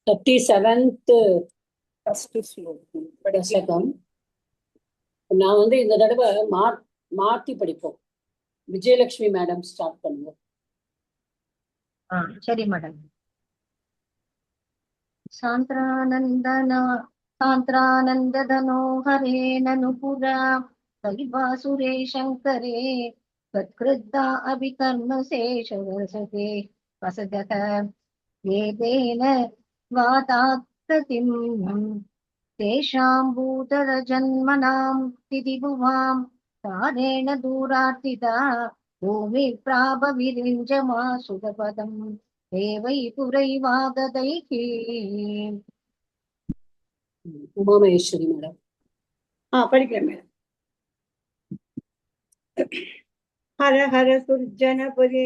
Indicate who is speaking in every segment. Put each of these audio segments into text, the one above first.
Speaker 1: 37th ஸ்லோகம். நான் இந்த தடவை மாத்தி படிப்போம். விஜயலட்சுமி மேடம் ஸ்டார்ட் பண்ணுவோம்.
Speaker 2: சரி மேடம். சாந்திரானந்ததனோ ஹரே நனுபுரா சலிவாசுரே சங்கரே தத்கிருத்தா அபிகர்ம சேஷவசதே வசதக வேதேன வாதாத்ரதிம் தேஷாம் பூதர ஜன்மனாம் திதிபுவாம் தாரேண தூரார்த்திதா பூமி பிராபவிரிஞ்சமா சுதபதம் தேவை புரைவாகதைகி.
Speaker 1: உமாமகேஸ்வரி மேடம்.
Speaker 3: படிக்கிறேன் மேடம். ஹர ஹர துர்ஜனபுரி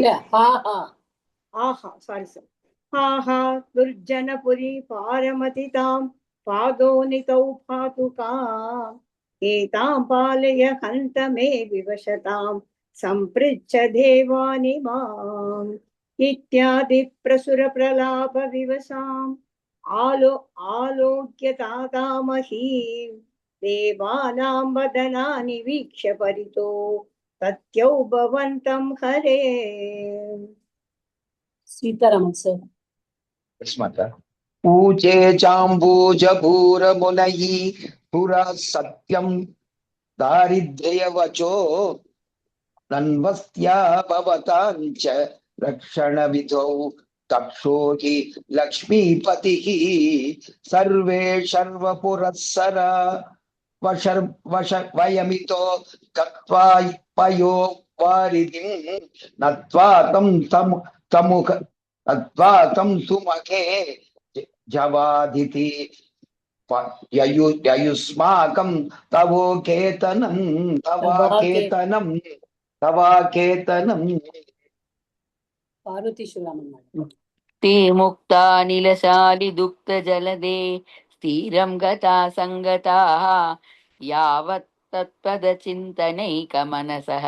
Speaker 3: துர்ஜனபுரி பாரமதிதாம் பாதோனிதௌ பாதுகாம் ஏதாம் பாலய ஹந்த மே விவசதாம் சம்பிருச்ச தேவானி மாம் இத்யாதி பிரசுர பிரலாப விவசாம் ஆலோக்ய தாதாமஹி தேவானாம் வதனானி வீக்ஷ்ய பரிதோ தத்யௌ பவந்தம் ஹரே.
Speaker 1: சீதாராமன் சார்.
Speaker 4: பூஜே சாம்பூஜ பூரமுனையி புரா சத்யம் தாரித்ர்யவச்சோ நன்வஸ்த்யா பவதாஞ்ச ரக்ஷண விதோ தக்ஷோஹி லக்ஷ்மீபதிஹி சர்வே சர்வபுரஸ்ஸரா வயமிதோ தத்வா பயோ வாரிதிம் நத்வா தம் சுமகே ஜவாதிதி யயுஸ்மாகம் தவோகேதனம் தவாகேதனம்.
Speaker 1: பார்வதி சுராமன்.
Speaker 5: ते मुक्ता नीलशालि दुग्ध जलदे स्थिरं गता संगताः यावत् तत्पदचिन्तनैकमनसः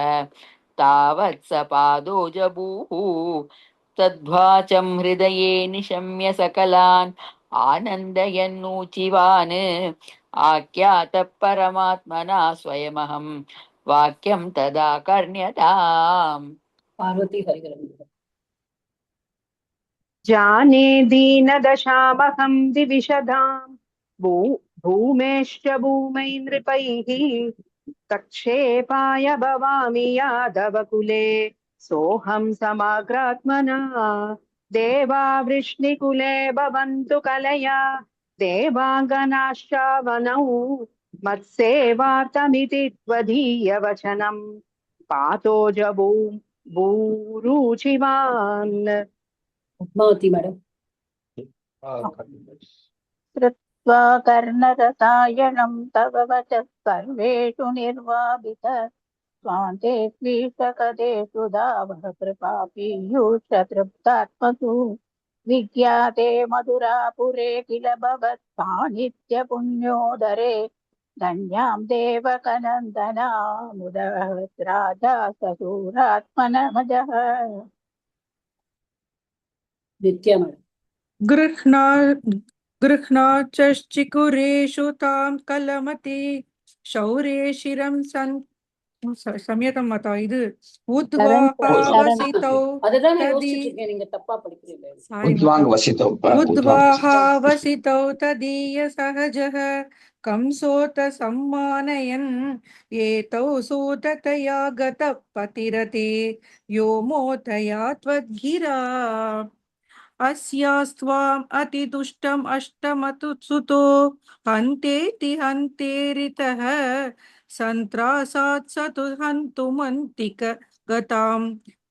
Speaker 5: तावत् स पादो जबूः तद्वाचं हृदये निशम्य सकलान् आनन्दयन्नूचिवान् आख्यातः परमात्मना स्वयमहं वाक्यं तदा कर्ण्यताम्.
Speaker 1: பார்வதி ஹரிகரன்.
Speaker 6: जाने दीनदशामहं दिविशदां भूमेश्च भूमैर्नृपैः तक्षेपाय भवामि यादवकुले सोऽहं समग्रात्मना देवा वृष्णिकुले भवन्तु कलया देवाङ्गनाश्चावनौ मत्सेवार्थमिति त्वदीयवचनं पातो जबूरुचिवान्.
Speaker 1: பத்மாவதி மேடம்.
Speaker 2: ஸ்ருத்வா கர்ணரதாயணம் தவ வசः சர்வேஷு நிர்வாபித ஸ்வாந்தே ஸ்வீஷகதேஷு தாவः கிருபாபீயூஷ திருப்தாத்மசு விக்யாதே மதுராபுரே கில பவத் சாநித்ய புண்ணியோதரே தன்யாம் தேவகநந்தனாமுதவத் ராஜா சசூராத்மனமஜः.
Speaker 1: நித்யா மேடம்.
Speaker 7: गृह्णाचश्चिकुरेषु तां कलमति शौर्ये शिरं சமயதம் மதா இது உத்வாஹாவசிதௌ ததீய சஹஜः கம்சோத சம்மானயன் ஏதௌ சூததயா கதः பதிரதே யோமோதயா த்வத்கிரா अस्यास्त्वाम् अतिदुष्टम् अष्टमतु सुतो हन्तेति हन्तेरितः सन्त्रासात् स तु हन्तुमन्तिक गतां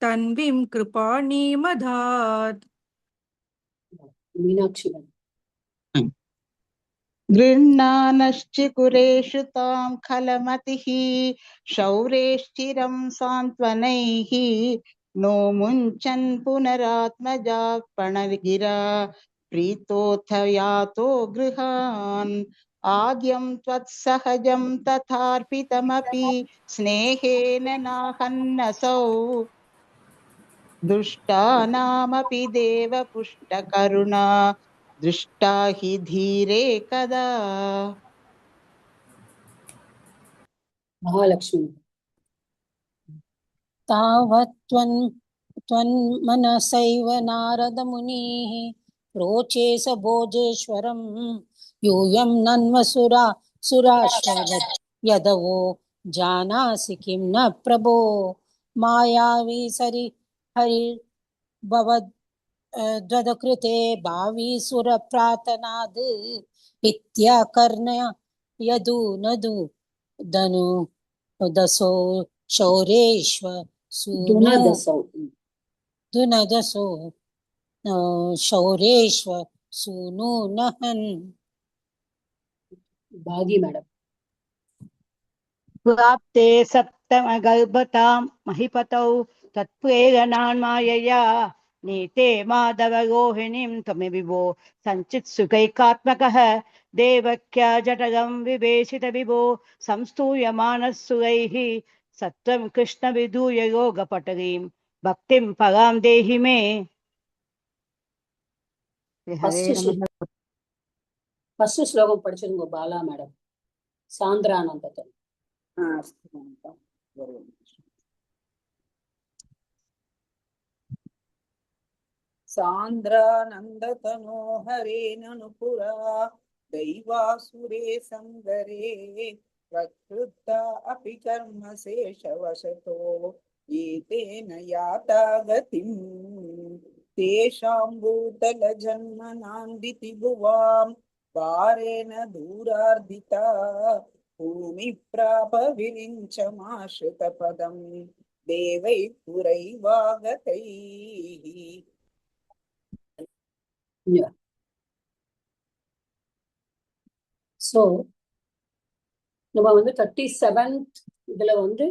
Speaker 7: तन्वीं कृपाणीमधात्.
Speaker 1: मीनाक्षी
Speaker 8: गृह्णानश्चिकुरेषु तां खलमतिः शौरेश्चिरं सान्त्वनैः नो मुञ्चन् पुनरात्मजा पणगिरा प्रीतोऽथ यातो गृहान् आद्यं त्वत्सहजं तथार्पितमपि स्नेहेन नाहन्नसौ दुष्टानामपि देवपुष्टकरुणा दृष्टा हि धीरे कदा
Speaker 1: महालक्ष्मी
Speaker 9: त्वन्मनसैव नारदमुनिः प्रोचे स भोजेश्वरं यूयं सुराश्ववत् यदवो जानासि किं न प्रभो मायावी हरिर्भवद् द्वदकृते भावी सुरप्रातनाद् इत्याकर्ण्य यदु धनु दसो शौरेश्व
Speaker 1: दुनदसौ
Speaker 9: दुनदसो शौरेश्व सूनु नहन्
Speaker 1: भागी मैडम
Speaker 6: प्राप्ते सप्तमगर्भतां महिपतौ तत्प्रेरणान्मायया नीते माधवरोहिणीं त्वमिविभो सञ्चित्सुखैकात्मकः देवक्या जटगं विवेशितविभो संस्तूयमानः सुरैः सत्त्वं कृष्णविधूय योगपटलीं भक्तिं परां देहि मे हरे नमः
Speaker 1: फर्स्ट श्लोकम படிச்சிருங்க பாலா மேடம் சாந்திரானந்தத்தன்
Speaker 7: सान्द्रानन्दतनो हरेननुपुरा दैवासुरे सङ्गरे प्रकृता अपि कर्मशेषवशतो एतेन याता गतिम् तेषां भूतलजन्मनान्दिति भुवां भारेण दूरार्दिता भूमिप्राप विरिञ्चमाश्रितपदं देवैः पुरैवागतैः
Speaker 1: ஸோ நம்ம வந்து 37th இதுல வந்து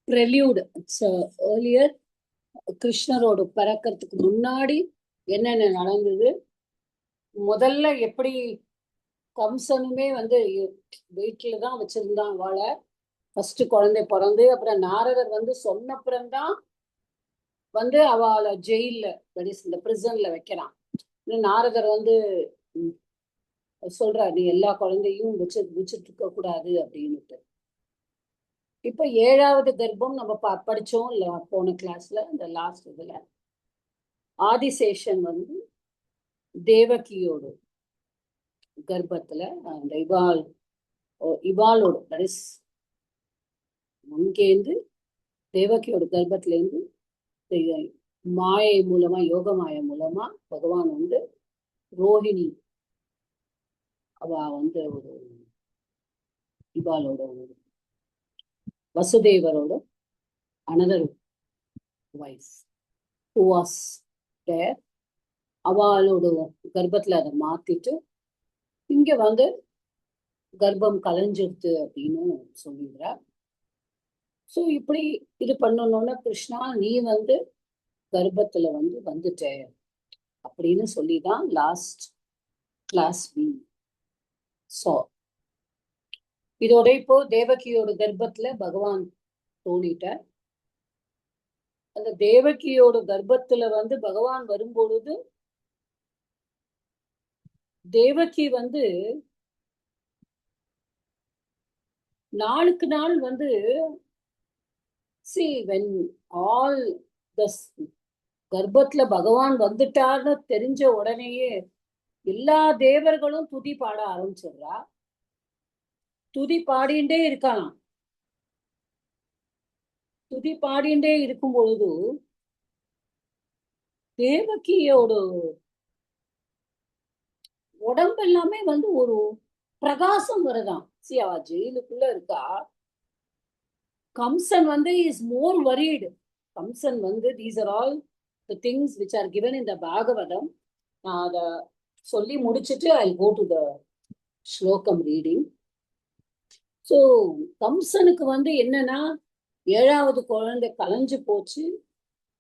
Speaker 1: ப்ரெல்யூட் ஏர்லியர் கிருஷ்ணரோட பிறக்கிறதுக்கு முன்னாடி என்னென்ன நடந்தது, முதல்ல எப்படி கம்சனுமே வந்து வீட்டுல தான் வச்சிருந்தான் வாழை, ஃபர்ஸ்ட் குழந்தை பிறந்து அப்புறம் நாரதர் வந்து சொன்னப்புறம்தான் வந்து அவளை ஜெயில இந்த பிரிசன்ல வைக்கிறான். நாரதர் வந்து சொல்றாரு, நீ எல்லா குழந்தையும் வச்சுட்டு இருக்க கூடாது அப்படின்னுட்டு. இப்ப 7வது கர்ப்பம் நம்ம படிச்சோம் இல்ல போன கிளாஸ்ல, இந்த லாஸ்ட் இதுல ஆதிசேஷன் வந்து தேவகியோட கர்ப்பத்துல அந்த இவாளோட தட் இஸ் அங்கேருந்து தேவகியோட கர்ப்பத்துல இருந்து மாயை மூலமா யோக மாயை மூலமா பகவான் வந்து ரோஹிணி அவ வந்து ஒரு இவாளோட வசுதேவரோட another wife who was there, அவளோட கர்ப்பத்துல அதை மாத்திட்டு இங்க வந்து கர்ப்பம் கலைஞ்சிருது அப்படின்னு சொல்லிடுறார். ஸோ இப்படி இது பண்ணணும்னா கிருஷ்ணா நீ வந்து கர்ப்பத்துல வந்து வந்துட்ட அப்படின்னு சொல்லிதான் லாஸ்ட் கிளாஸ் பி. ஸோ இதோட இப்போ தேவகியோட கர்ப்பத்துல பகவான் தோணிட்டார். அந்த தேவகியோட கர்ப்பத்துல வந்து பகவான் வரும்பொழுது தேவகி வந்து நாளுக்கு நாள் வந்து see when all this கர்ப்பத்துல பகவான் வந்துட்டார்னு தெரிஞ்ச உடனேயே எல்லா தேவர்களும் துதி பாட ஆரம்பிச்சிடுறா. துதி பாடிண்டே இருக்கலாம். துதி பாடிண்டே இருக்கும் பொழுது தேவகியோட உடம்பு எல்லாமே வந்து ஒரு பிரகாசம் வருதான். சி அவ ஜெயிலுக்குள்ள இருக்கா. கம்சன் வந்து இஸ் மோர் worried. கம்சன் வந்து these are all the things which are given in the Bhagavatam. நான் அத சொல்லி முடிச்சுட்டு I'll go to the ஸ்லோகம் ரீடிங். ஸோ கம்சனுக்கு வந்து என்னன்னா 7வது குழந்தை கலைஞ்சு போச்சு,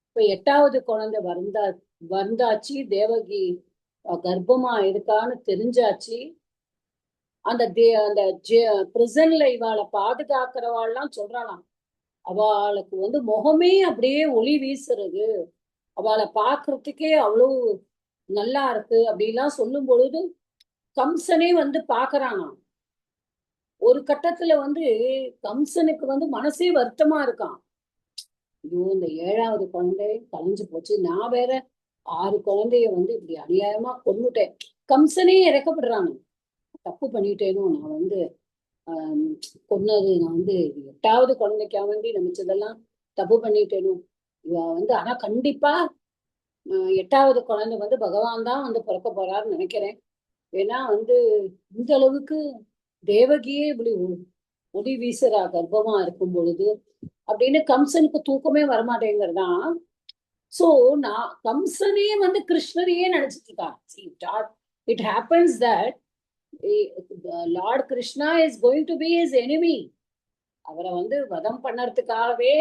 Speaker 1: இப்ப 8வது குழந்தை வந்தாச்சு, தேவகி கர்ப்பமா இருக்கான்னு தெரிஞ்சாச்சு. அந்த பிரிசன்ல இவாளை பாதுகாக்கிறவாள்லாம் சொல்றாளாம், அவளுக்கு வந்து முகமே அப்படியே ஒளி வீசுறது, அவளை பாக்குறதுக்கே அவ்வளவு நல்லா இருக்கு அப்படிலாம் சொல்லும் பொழுது கம்சனே வந்து பாக்குறானா. ஒரு கட்டத்துல வந்து கம்சனுக்கு வந்து மனசே வருத்தமா இருக்கான். ஐயோ, இந்த 7வது குழந்தை கலைஞ்சு போச்சு, நான் வேற 6 குழந்தைய வந்து இப்படி அநியாயமா கொன்னுட்டேன். கம்சனே இறக்கப்படுறாங்க. தப்பு பண்ணிட்டேனோ, நான் வந்து கொன்னது நான் வந்து 8வது குழந்தைக்காக வேண்டி நினைச்சதெல்லாம் தப்பு பண்ணிட்டேனோ. இவ வந்து ஆனா கண்டிப்பா 8வது குழந்தை வந்து பகவான் தான் வந்து பிறக்க போறாருன்னு நினைக்கிறேன். ஏன்னா வந்து இந்த அளவுக்கு தேவகியே இப்படி ஒளி வீசுறா கர்ப்பமா இருக்கும் பொழுது அப்படின்னு கம்சனுக்கு தூக்கமே வரமாட்டேங்கிறதான். சோ நான் கம்சனே வந்து கிருஷ்ணரையே நினைச்சிட்டு இருக்கான். It happens that Lord Krishna is going to be his enemy. அவரை வந்து வதம் பண்ணறதுக்காகவே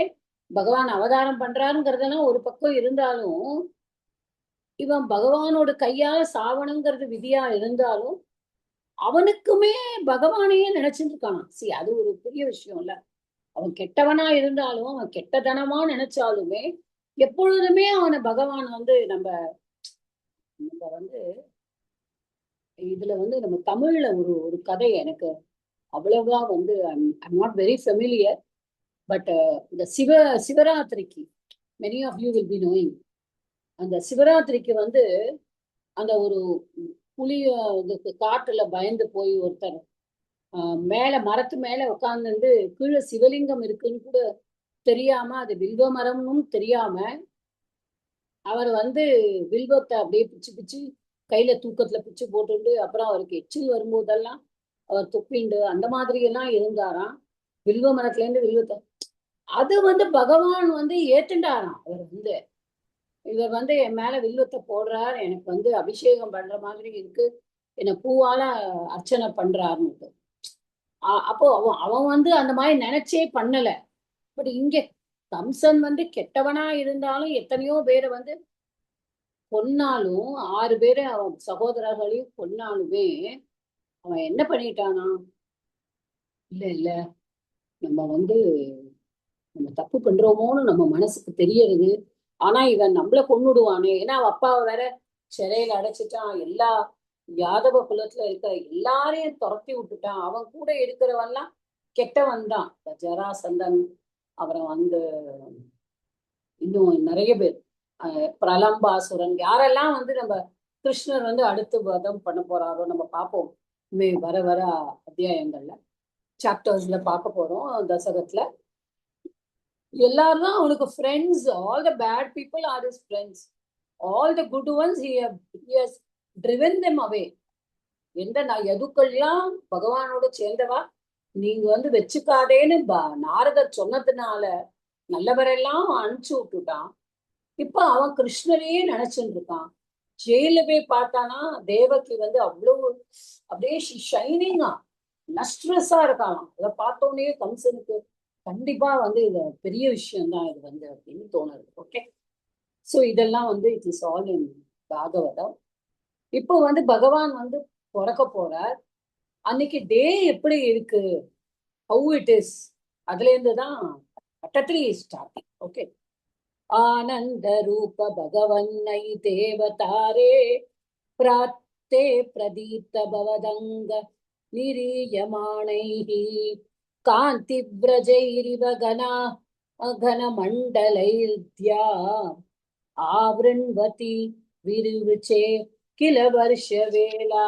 Speaker 1: பகவான் அவதாரம் பண்றாருங்கிறதெல்லாம் ஒரு பக்கம் இருந்தாலும், இவன் பகவானோட கையால சாவணுங்கிறது விதியா இருந்தாலும் அவனுக்குமே பகவானையே நினைச்சிட்டு இருக்கான். அது ஒரு பெரிய விஷயம் இல்ல. அவன் கெட்டவனா இருந்தாலும், அவன் கெட்டதனமா நினைச்சாலுமே எப்பொழுதுமே அவனை பகவான் வந்து நம்ம வந்து இதுல வந்து நம்ம தமிழ்ல ஒரு ஒரு கதை எனக்கு அவ்வளவா வந்து I'm not very familiar. But இந்த சிவராத்திரிக்கு many of you will be knowing. அந்த சிவராத்திரிக்கு வந்து அந்த ஒரு புலிய காட்டுல பயந்து போய் ஒருத்தர் மேல மரத்து மேல உட்கார்ந்து கீழே சிவலிங்கம் இருக்குன்னு கூட தெரியாம, அது வில்வ மரம்னு தெரியாம அவர் வந்து வில்வத்தை அப்படியே பிச்சு பிச்சு கையில தூக்கத்துல பிச்சு போட்டுண்டு, அப்புறம் அவருக்கு எச்சில் வரும்போதெல்லாம் அவர் துப்பிண்டு அந்த மாதிரி எல்லாம் இருந்தாராம். வில்வ மரத்துல இருந்து வில்வத்தை அது வந்து பகவான் வந்து ஏத்துண்டாராம். அவர் வந்து இவர் வந்து என் மேல வில்வத்தை போடுறார், எனக்கு வந்து அபிஷேகம் பண்ற மாதிரி இருக்கு, என்னை பூவால அர்ச்சனை பண்றாருன்னு. அப்போ அவன் வந்து அந்த மாதிரி நினைச்சே பண்ணல. பட் இங்க கம்சன் வந்து கெட்டவனா இருந்தாலும் எத்தனையோ பேரை வந்து கொன்னாலும், 6 பேரை அவன் சகோதரர்களையும் கொன்னாலுமே அவன் என்ன பண்ணிட்டானா, இல்ல இல்ல நம்ம வந்து நம்ம தப்பு பண்றோமோன்னு நம்ம மனசுக்கு தெரியறது. ஆனா இவன் நம்மள கொன்னுடுவானே, ஏன்னா அவன் அப்பாவை வேற சிறையில அடைச்சிட்டான், எல்லா யாதவ குலத்துல இருக்கிற எல்லாரையும் துரத்தி விட்டுட்டான், அவன் கூட இருக்கிறவெல்லாம் கெட்டவன் தான். ஜராசந்தன், அப்புறம் வந்து இன்னும் நிறைய பேர், பிரலம்பாசுரன், யாரெல்லாம் வந்து நம்ம கிருஷ்ணர் வந்து அடுத்து வதம் பண்ண போறாரோ நம்ம பார்ப்போம். வர வர அத்தியாயங்கள்ல சாப்டர்ஸ்ல பார்க்க போறோம். தசகத்துல எல்லாரும் அவனுக்கு friends. All the bad people are his friends. All the good ones he has driven them away. எந்த எதுக்கெல்லாம் பகவானோட சேர்ந்தவா நீங்க வந்து வச்சுக்காதேன்னு நாரதர் சொன்னதுனால நல்லவரெல்லாம் அனுப்பிச்சு விட்டுட்டான். இப்ப அவன் கிருஷ்ணரையே நினைச்சுட்டு இருக்கான். ஜெயில போய் பார்த்தானா தேவகி வந்து அவ்வளவு அப்படியே ஷைனிங்கா லஸ்ட்ரஸா இருக்கான். அதை பார்த்தோன்னே கம்சனுக்கு கண்டிப்பா வந்து இது பெரிய விஷயம்தான் இது வந்து அப்படின்னு தோணுது. ஓகே, சோ இதெல்லாம் வந்து it is all in Bhagavatam. இப்போ வந்து பகவான் வந்து பிறக்க போறார். அன்னைக்கு டே எப்படி இருக்கு, ஹவு இட் இஸ், அதுல இருந்துதான் பட்டத்திரி ஸ்டார்டிங். ஓகே, ஆனந்த ரூப பகவன்னை தேவதாரே பிராத்தே பிரதீப்த பவதங்க நிரீயமாணைஹி காந்தி விரஜைரிவ கனமண்டலைர்த்யா ஆவ்ருண்வதி விருச்சே கில வருஷ வேளா.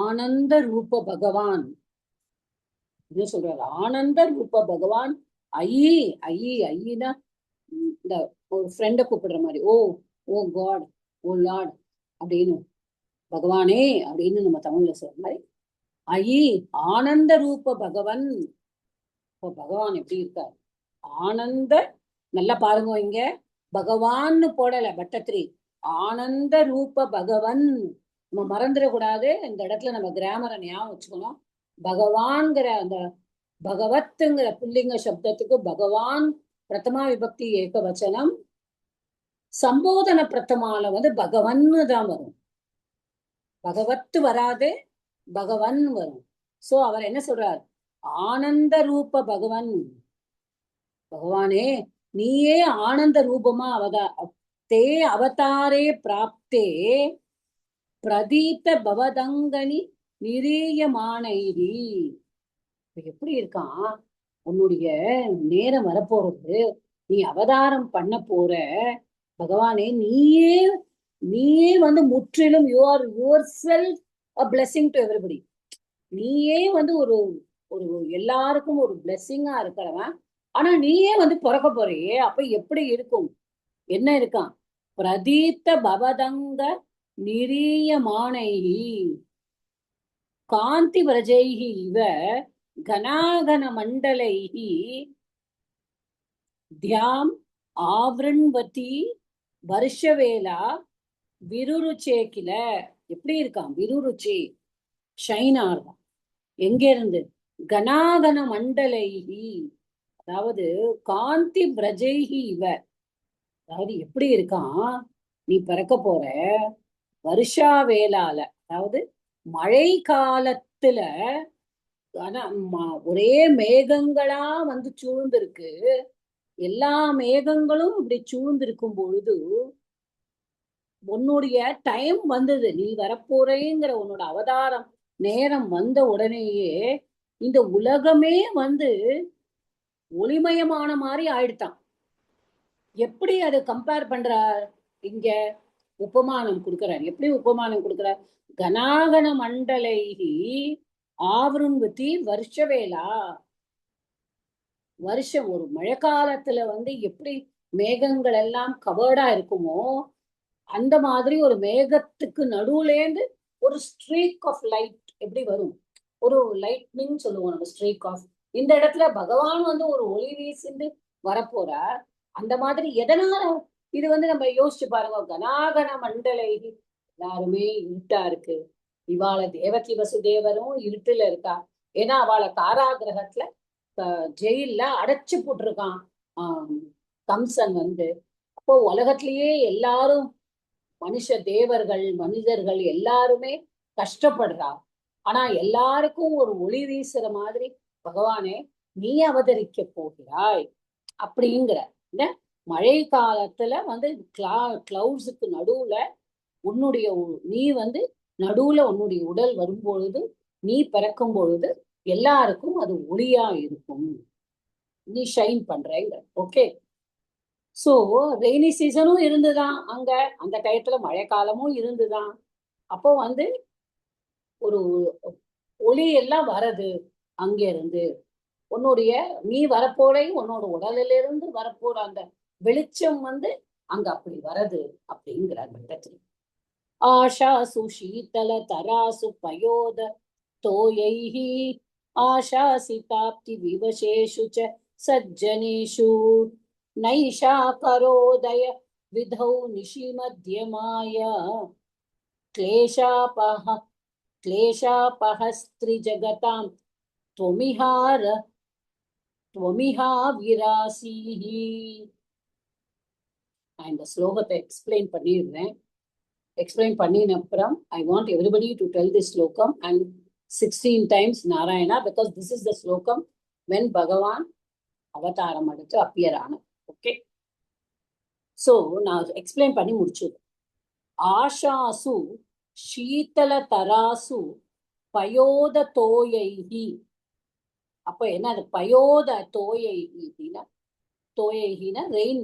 Speaker 1: ஆனந்த ரூப பகவான் என்ன சொல்றாரு? ஆனந்த ரூப பகவான் ஐயினா இந்த ஒரு ஃப்ரெண்டை கூப்பிடுற மாதிரி, ஓ காட், ஓ லார்ட் அப்படின்னு, பகவானே அப்படின்னு நம்ம தமிழ்ல சொல்ற மாதிரி ஆனந்த ரூப பகவன். இப்போ பகவான் எப்படி இருக்கார்? ஆனந்த, நல்லா பாருங்க, இங்க பகவான்னு போடல பட்டத்திரி, ஆனந்த ரூப பகவன். நம்ம மறந்துடக்கூடாது, இந்த இடத்துல நம்ம கிராமரை ஞாபகம் வச்சுக்கணும். பகவான்கிற அந்த பகவத்துங்கிற புல்லிங்க சப்தத்துக்கு பகவான் பிரதமா விபக்தி ஏக வச்சனம், சம்போதன பிரதமால வந்து பகவன்னு தான் வரும், பகவத்து வராது, பகவன் வரும். சோ அவர் என்ன சொல்றார்? ஆனந்த ரூப பகவன். பகவானே நீயே ஆனந்த ரூபமா தே அவதாரே பிராப்தே பிரதீப்த பவதங்கனி நிரீயமானைரி. எப்படி இருக்கான், உன்னுடைய நேரம் வரப்போறது, நீ அவதாரம் பண்ண போற பகவானே, நீயே வந்து முற்றிலும் you are your self a blessing to everybody. நீயே வந்து ஒரு ஒரு எல்லாருக்கும் ஒரு பிளெஸிங்கா இருக்கிறவன். ஆனா நீயே வந்து பிறக்க போறியே, அப்ப எப்படி இருக்கும், என்ன இருக்கான், பிரதீப்த பவதங்க நிரீயமானைஹி காந்தி விரஜைஹி இவ கனாகன மண்டலைஹி தியாம் ஆவ்ருண்வதி வருஷவேலா விருருச்சே கில. எப்படி இருக்கான், விருருச்சி ஷைனா இருக்கான். எங்க இருந்து, கனாகன மண்டலைஹி, அதாவது காந்தி பிரஜைஹி இவ, அதாவது எப்படி இருக்கான், நீ பிறக்க போற வருஷா வேளால, அதாவது மழை காலத்துல ஒரே மேகங்களா வந்து சூழ்ந்திருக்கு. எல்லா மேகங்களும் இப்படி சூழ்ந்திருக்கும் பொழுது உன்னுடைய டைம் வந்தது, நீ வரப்போறேங்கிற உன்னோட அவதாரம் நேரம் வந்த உடனேயே இந்த உலகமே வந்து ஒளிமயமான மாதிரி ஆயிடுத்தான். எப்படி அதை கம்பேர் பண்றார், இங்க உபமானம் கொடுக்கிறார். எப்படி உபமானம் கொடுக்கிறார், கனாகன மண்டலைஹி ஆவருண்வதி வருஷவேலா. வருஷம் ஒரு மழை காலத்துல வந்து எப்படி மேகங்கள் எல்லாம் கவர்டா இருக்குமோ, அந்த மாதிரி ஒரு மேகத்துக்கு நடுவுலேருந்து ஒரு ஸ்ட்ரீக் ஆஃப் லைட் எப்படி வரும், ஒரு லைட்னிங் சொல்லுவோம் நம்ம, ஸ்ட்ரீக் ஆஃப். இந்த இடத்துல பகவான் வந்து ஒரு ஒளி வீசிண்டு வரப்போறார். அந்த மாதிரி எதனால இது வந்து நம்ம யோசிச்சு பாருங்க, கனாகன மண்டலை, எல்லாருமே இருட்டா இருக்கு. இவாள தேவகி வசுதேவரும் இருட்டுல இருக்கா, ஏன்னா அவளை காராகிரகத்துல ஜெயில அடைச்சு போட்டிருக்கான் கம்சன் வந்து. அப்போ உலகத்திலேயே எல்லாரும் மனுஷ தேவர்கள் மனிதர்கள் எல்லாருமே கஷ்டப்படுறா. ஆனா எல்லாருக்கும் ஒரு ஒளி வீசுற மாதிரி பகவானே நீ அவதரிக்க போகிறாய் அப்படிங்கிற. மழை காலத்துல வந்து கிளவுட்ஸுக்கு நடுவுல உன்னுடைய நீ வந்து நடுவுல உன்னுடைய உடல் வரும்பொழுது, நீ பிறக்கும் பொழுது எல்லாருக்கும் அது ஒளியா இருக்கும், நீ ஷைன் பண்றேங்க. ஓகே, சோ ரெய்னி சீசனும் இருந்துதான் அங்க, அந்த டயத்துல மழை காலமும் இருந்துதான். அப்போ வந்து ஒரு ஒளி எல்லாம் வரது அங்க இருந்து, உன்னுடைய நீ வரப்போற உன்னோட உடலில இருந்து வரப்போற அந்த வெளிச்சம் வந்து அங்க அப்படி வரது அப்படிங்கிறார் பட்டத்தில். ஆஷாசு ஷீதல தராசு பயோத தோயைஹி ஆஷாசிதாப்தி விவசேஷு ச சஜ்ஜனேஷு நைஷா கரோதய விதௌ நிஷிமத்யமாய क्लेशापहस्त्रि जगतां त्वमिहा विरासीहि. And the ஸ்லோகத்தை எக்ஸ்பிளைன் பண்ணிடுறேன். எக்ஸ்பிளைன் பண்ணின அப்புறம் I want everybody to tell this slokam and 16 times Narayana, because this is the slokam when Bhagavan அவதாரம் எடுத்து அப்பியர் ஆன. ஓகே, சோ நான் எக்ஸ்பிளைன் பண்ணி முடிச்சது. ஆஷாசு ஷீதல தராசு பயோத தோயைஹி. அப்ப என்ன, அது பயோத தோயைஹினா, தோயைஹினா ரெயின்,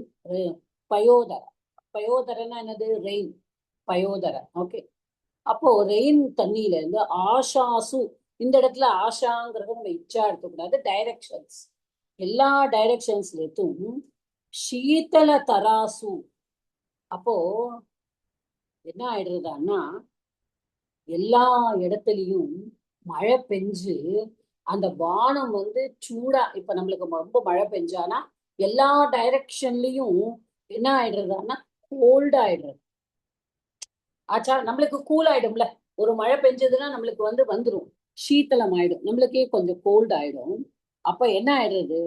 Speaker 1: பயோதர. பயோதரன்னா என்னது, ரெயின், பயோதர. ஓகே, அப்போ ரெயின் தண்ணியில இருந்து ஆஷாசு, இந்த இடத்துல ஆஷாங்கிறது நம்ம இச்சா எடுக்கக்கூடாது, டைரக்ஷன்ஸ், எல்லா டைரக்ஷன்ஸ்லயும் ஷீதல தராசு. அப்போ என்ன ஆயிடுறதான்னா, எல்லா இடத்துலயும் மழை பெஞ்சு அந்த வானம் வந்து சூடா, இப்ப நம்மளுக்கு ரொம்ப மழை பெஞ்சானா எல்லா டைரக்ஷன்லயும் என்ன ஆயிடுறதான்னா கோல்ட் ஆயிடுறது. ஆச்சா, நம்மளுக்கு கூல் ஆயிடும்ல, ஒரு மழை பெஞ்சதுன்னா நம்மளுக்கு வந்து வந்துடும், சீத்தலம் ஆயிடும், நம்மளுக்கே கொஞ்சம் கோல்ட் ஆயிடும். அப்ப என்ன ஆயிடுறது,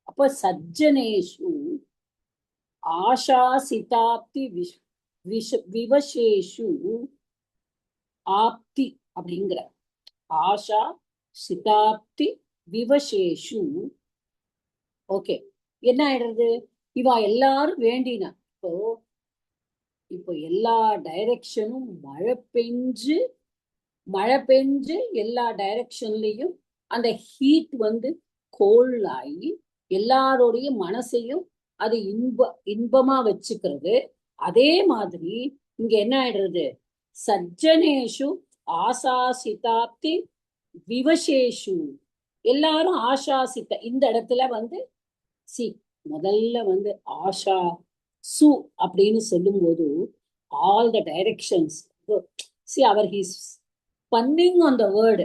Speaker 1: அப்ப சஜ்ஜனேஷு ஆஷா சிதாப்தி விவசேஷு ஆப்தி அப்படிங்கிற, ஆஷா சிதாப்தி விவசேஷு. ஓகே, என்ன ஆயிடுறது, இவா எல்லாரும் வேண்டினா, இப்போ இப்போ எல்லா டைரக்ஷனும் மழை பெஞ்சு எல்லா டைரக்ஷன்லயும் அந்த ஹீட் வந்து கோல்ட் ஆகி எல்லாரோடைய மனசையும் அது இன்பமா வச்சுக்கிறது. அதே மாதிரி இங்க என்ன ஆயிடுறது, சஜ்ஜனேஷு ஆசாசிதாப்தி விவசேஷு, எல்லாரும் ஆசாசித்த, இந்த இடத்துல வந்து முதல்ல வந்து ஆஷா சு அப்படின்னு சொல்லும் போது ஆல் த டைரக்ஷன்ஸ் அவர் he's punning on the word.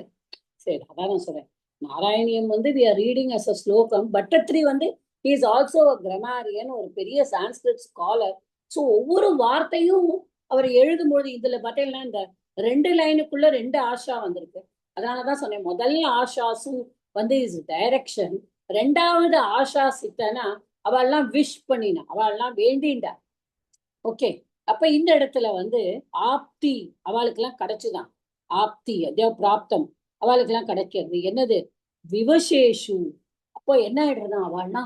Speaker 1: சரி, அதான் நான் சொல்றேன். நாராயணியம் வந்து we are reading as a ஸ்லோகம். பட்டத்ரி வந்து he is also a grammarian, ஒரு பெரிய சான்ஸ்கிரிட் ஸ்காலர். ஸோ ஒவ்வொரு வார்த்தையும் அவர் எழுதும்போது இதுல பார்த்தீங்கன்னா இந்த 2 லைனுக்குள்ள 2 ஆஷா வந்திருக்கு. அதனாலதான் சொன்னேன், முதல் ஆஷாசு வந்து இஸ் டைரக்ஷன், 2வது ஆஷா சித்தனா அவள்லாம் விஷ் பண்ணினா, அவள்லாம் வேண்டிண்டா. ஓகே, அப்ப இந்த இடத்துல வந்து ஆப்தி அவளுக்கு எல்லாம் கிடைச்சுதான், ஆப்தி பிராப்தம் அவளுக்கு எல்லாம் கிடைக்கிறது. என்னது, விவசேஷு. அப்போ என்ன ஆயிடுறதுதான், அவள்னா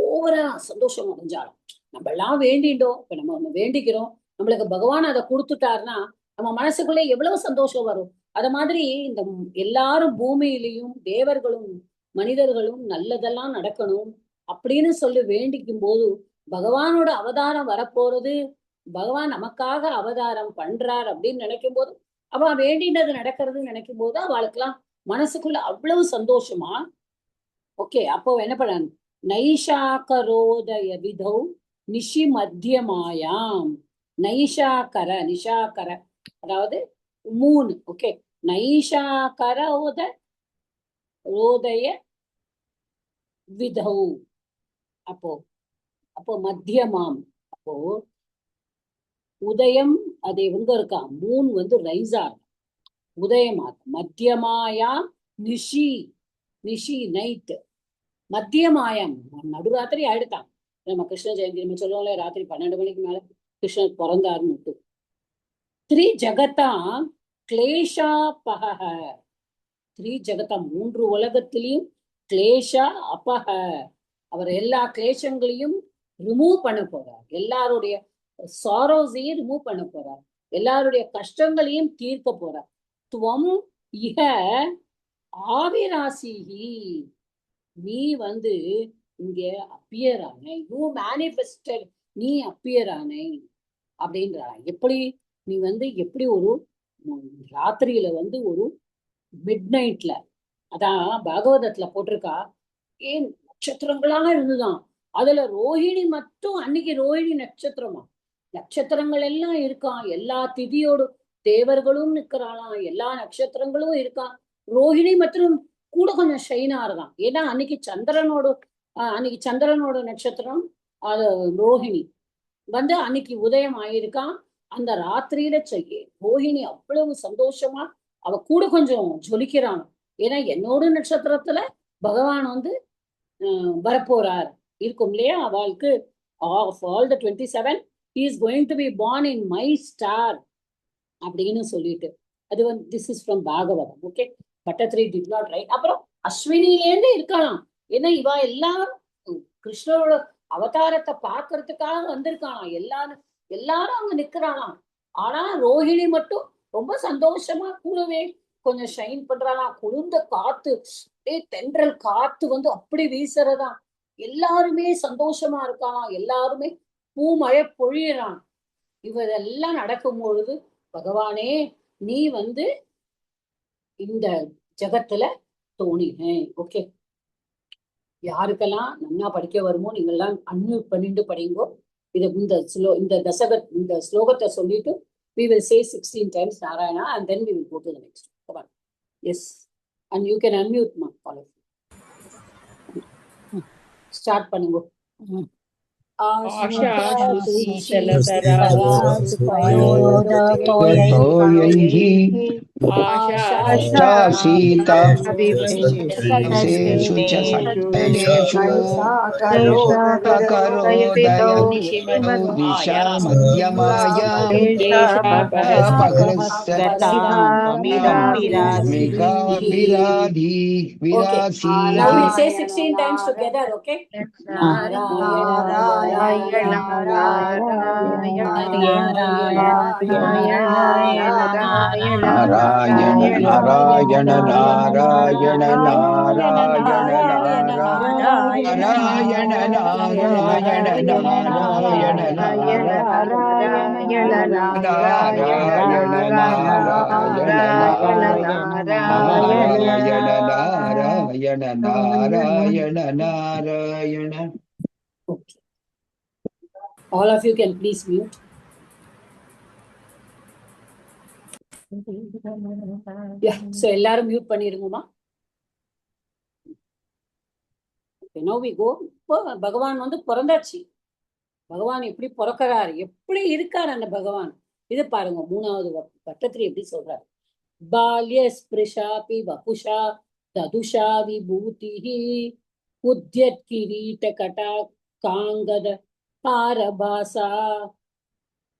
Speaker 1: ஓவரா சந்தோஷம் அடைஞ்சாலும். நம்ம எல்லாம் வேண்டிண்டோம், இப்ப நம்ம ஒண்ணு வேண்டிக்கிறோம், நம்மளுக்கு பகவான் அதை கொடுத்துட்டாருன்னா நம்ம மனசுக்குள்ளே எவ்வளவு சந்தோஷம் வரும். அத மாதிரி இந்த எல்லாரும் பூமியிலையும் தேவர்களும் மனிதர்களும் நல்லதெல்லாம் நடக்கணும் அப்படின்னு சொல்லி வேண்டிக்கும் போது பகவானோட அவதாரம் வரப்போறது, பகவான் நமக்காக அவதாரம் பண்றார் அப்படின்னு நினைக்கும் போது, அவ வேண்டினது நடக்கிறதுன்னு நினைக்கும் போது அவளுக்கெல்லாம் மனசுக்குள்ள அவ்வளவு சந்தோஷமா. ஓகே, அப்போ என்ன பண்ண, நைஷாக்கரோதய விதௌ நிஷி மத்தியமாயாம். நிஷாக்கர அதாவது மூணு. ஓகே, ரோதய விதௌ, அப்போ மத்தியமாம். அப்போ உதயம் அது எங்க இருக்கா, மூன் வந்து ரைஸா உதயமா, மத்தியமாயா நிஷி நைட், மத்தியமாயம் நடுராத்திரி ஆயிடுதான். நம்ம கிருஷ்ண ஜெயந்தி நம்ம சொல்லுவோம்ல, ராத்திரி 12 மணிக்கு மேல கிருஷ்ணர் பிறந்தாருன்னு. த்ரீ ஜகத்தா கிளேஷா பக, த்ரீ ஜகத்தா 3 உலகத்திலையும் கிளேஷா அபக, அவர் எல்லா கிளேஷங்களையும் ரிமூவ் பண்ண போறார், எல்லாருடைய சாரோஸையும் ரிமூவ் பண்ண போறார், எல்லாருடைய கஷ்டங்களையும் தீர்க்க போறார். துவம் இஹ ஆவிராசிஹி, நீ வந்து இங்க அப்பியர் ஆனை, யூ மேனிஃபெஸ்டட், நீ அப்பியர் ஆனை அப்படின்றா. எப்படி நீ வந்து எப்படி ஒரு ராத்திரியில வந்து ஒரு மிட் நைட்ல, அதான் பாகவதத்துல போட்டிருக்கா, ஏன் நட்சத்திரங்களா இருந்துதான், அதுல ரோஹிணி மட்டும், அன்னைக்கு ரோஹிணி நட்சத்திரமா, நட்சத்திரங்கள் எல்லாம் இருக்கான், எல்லா திதியோடு தேவர்களும் நிக்கிறாளாம், எல்லா நட்சத்திரங்களும் இருக்கான், ரோஹிணி மற்றும் கூட கொஞ்சம் ஷைனா இருக்கான். ஏன்னா அன்னைக்கு சந்திரனோட நட்சத்திரம் அது ரோஹிணி வந்து அன்னைக்கு உதயம் ஆயிருக்கான். அந்த ராத்திரியில ரோஹிணி அவ்வளவு சந்தோஷமா அவ கூட கொஞ்சம் ஜொலிக்கிறான். ஏன்னா என்னோட நட்சத்திரத்துல பகவான் வந்து வரப்போறார் இருக்கும் இல்லையா, அவளுக்கு of all the 27 he is going to be born in my star அப்படின்னு சொல்லிட்டு, அது வந்து this is from Bhagavatam. Okay, Bhattathiri did not right. அப்புறம் அஸ்வினிலேருந்து இருக்கலாம், ஏன்னா இவா எல்லாரும் கிருஷ்ணரோட அவதாரத்தை பாக்குறதுக்காக வந்திருக்காளாம், எல்லாரும் அங்க நிக்கிறாளாம். ஆனா ரோஹிணி மட்டும் ரொம்ப சந்தோஷமா கூடவே கொஞ்சம் ஷைன் பண்றாளாம். குளிர்ந்த காத்து, தென்றல் காத்து வந்து அப்படி வீசுறதா, எல்லாருமே சந்தோஷமா இருக்காளாம், எல்லாருமே பூமழை பொழியறான். இவதெல்லாம் நடக்கும் பொழுது பகவானே நீ வந்து இந்த ஜகத்துல தோணினேன். ஓகே, யாருக்கெல்லாம் நன்னா படிக்க வருமோ நீங்கெல்லாம் அன்மியூட் பண்ணிட்டு படிங்கோ. இது இந்த ஸ்லோகத்தை சொல்லிட்டு we will say 16 times Narayana and then we will go to the next one. Come on. Yes, and you can unmute ma, all of you. Start பண்ணுங்க.
Speaker 4: आशासीताभिषेषु च सट्टगेषु करोदयविशा मध्यमायां
Speaker 1: Now we say 16 times together, okay? Narayana Okay. All of you can please mute. Yeah, so எல்லாரும் mute பண்ணிருங்கம்மா. Okay, now we go. இப்போ பகவான் வந்து பிறந்தாச்சு. பகவான் எப்படி பிறக்கிறாரு, எப்படி இருக்காரு அந்த பகவான், இது பாருங்க. மூணாவது பட்டத்துல எப்படி சொல்றாரு. பால்ய ஸ்பிருஷாபி வபுஷா ததுஷா விபூதிஹி உத்யத் கிரீட கடா காங்கத பாரபாசா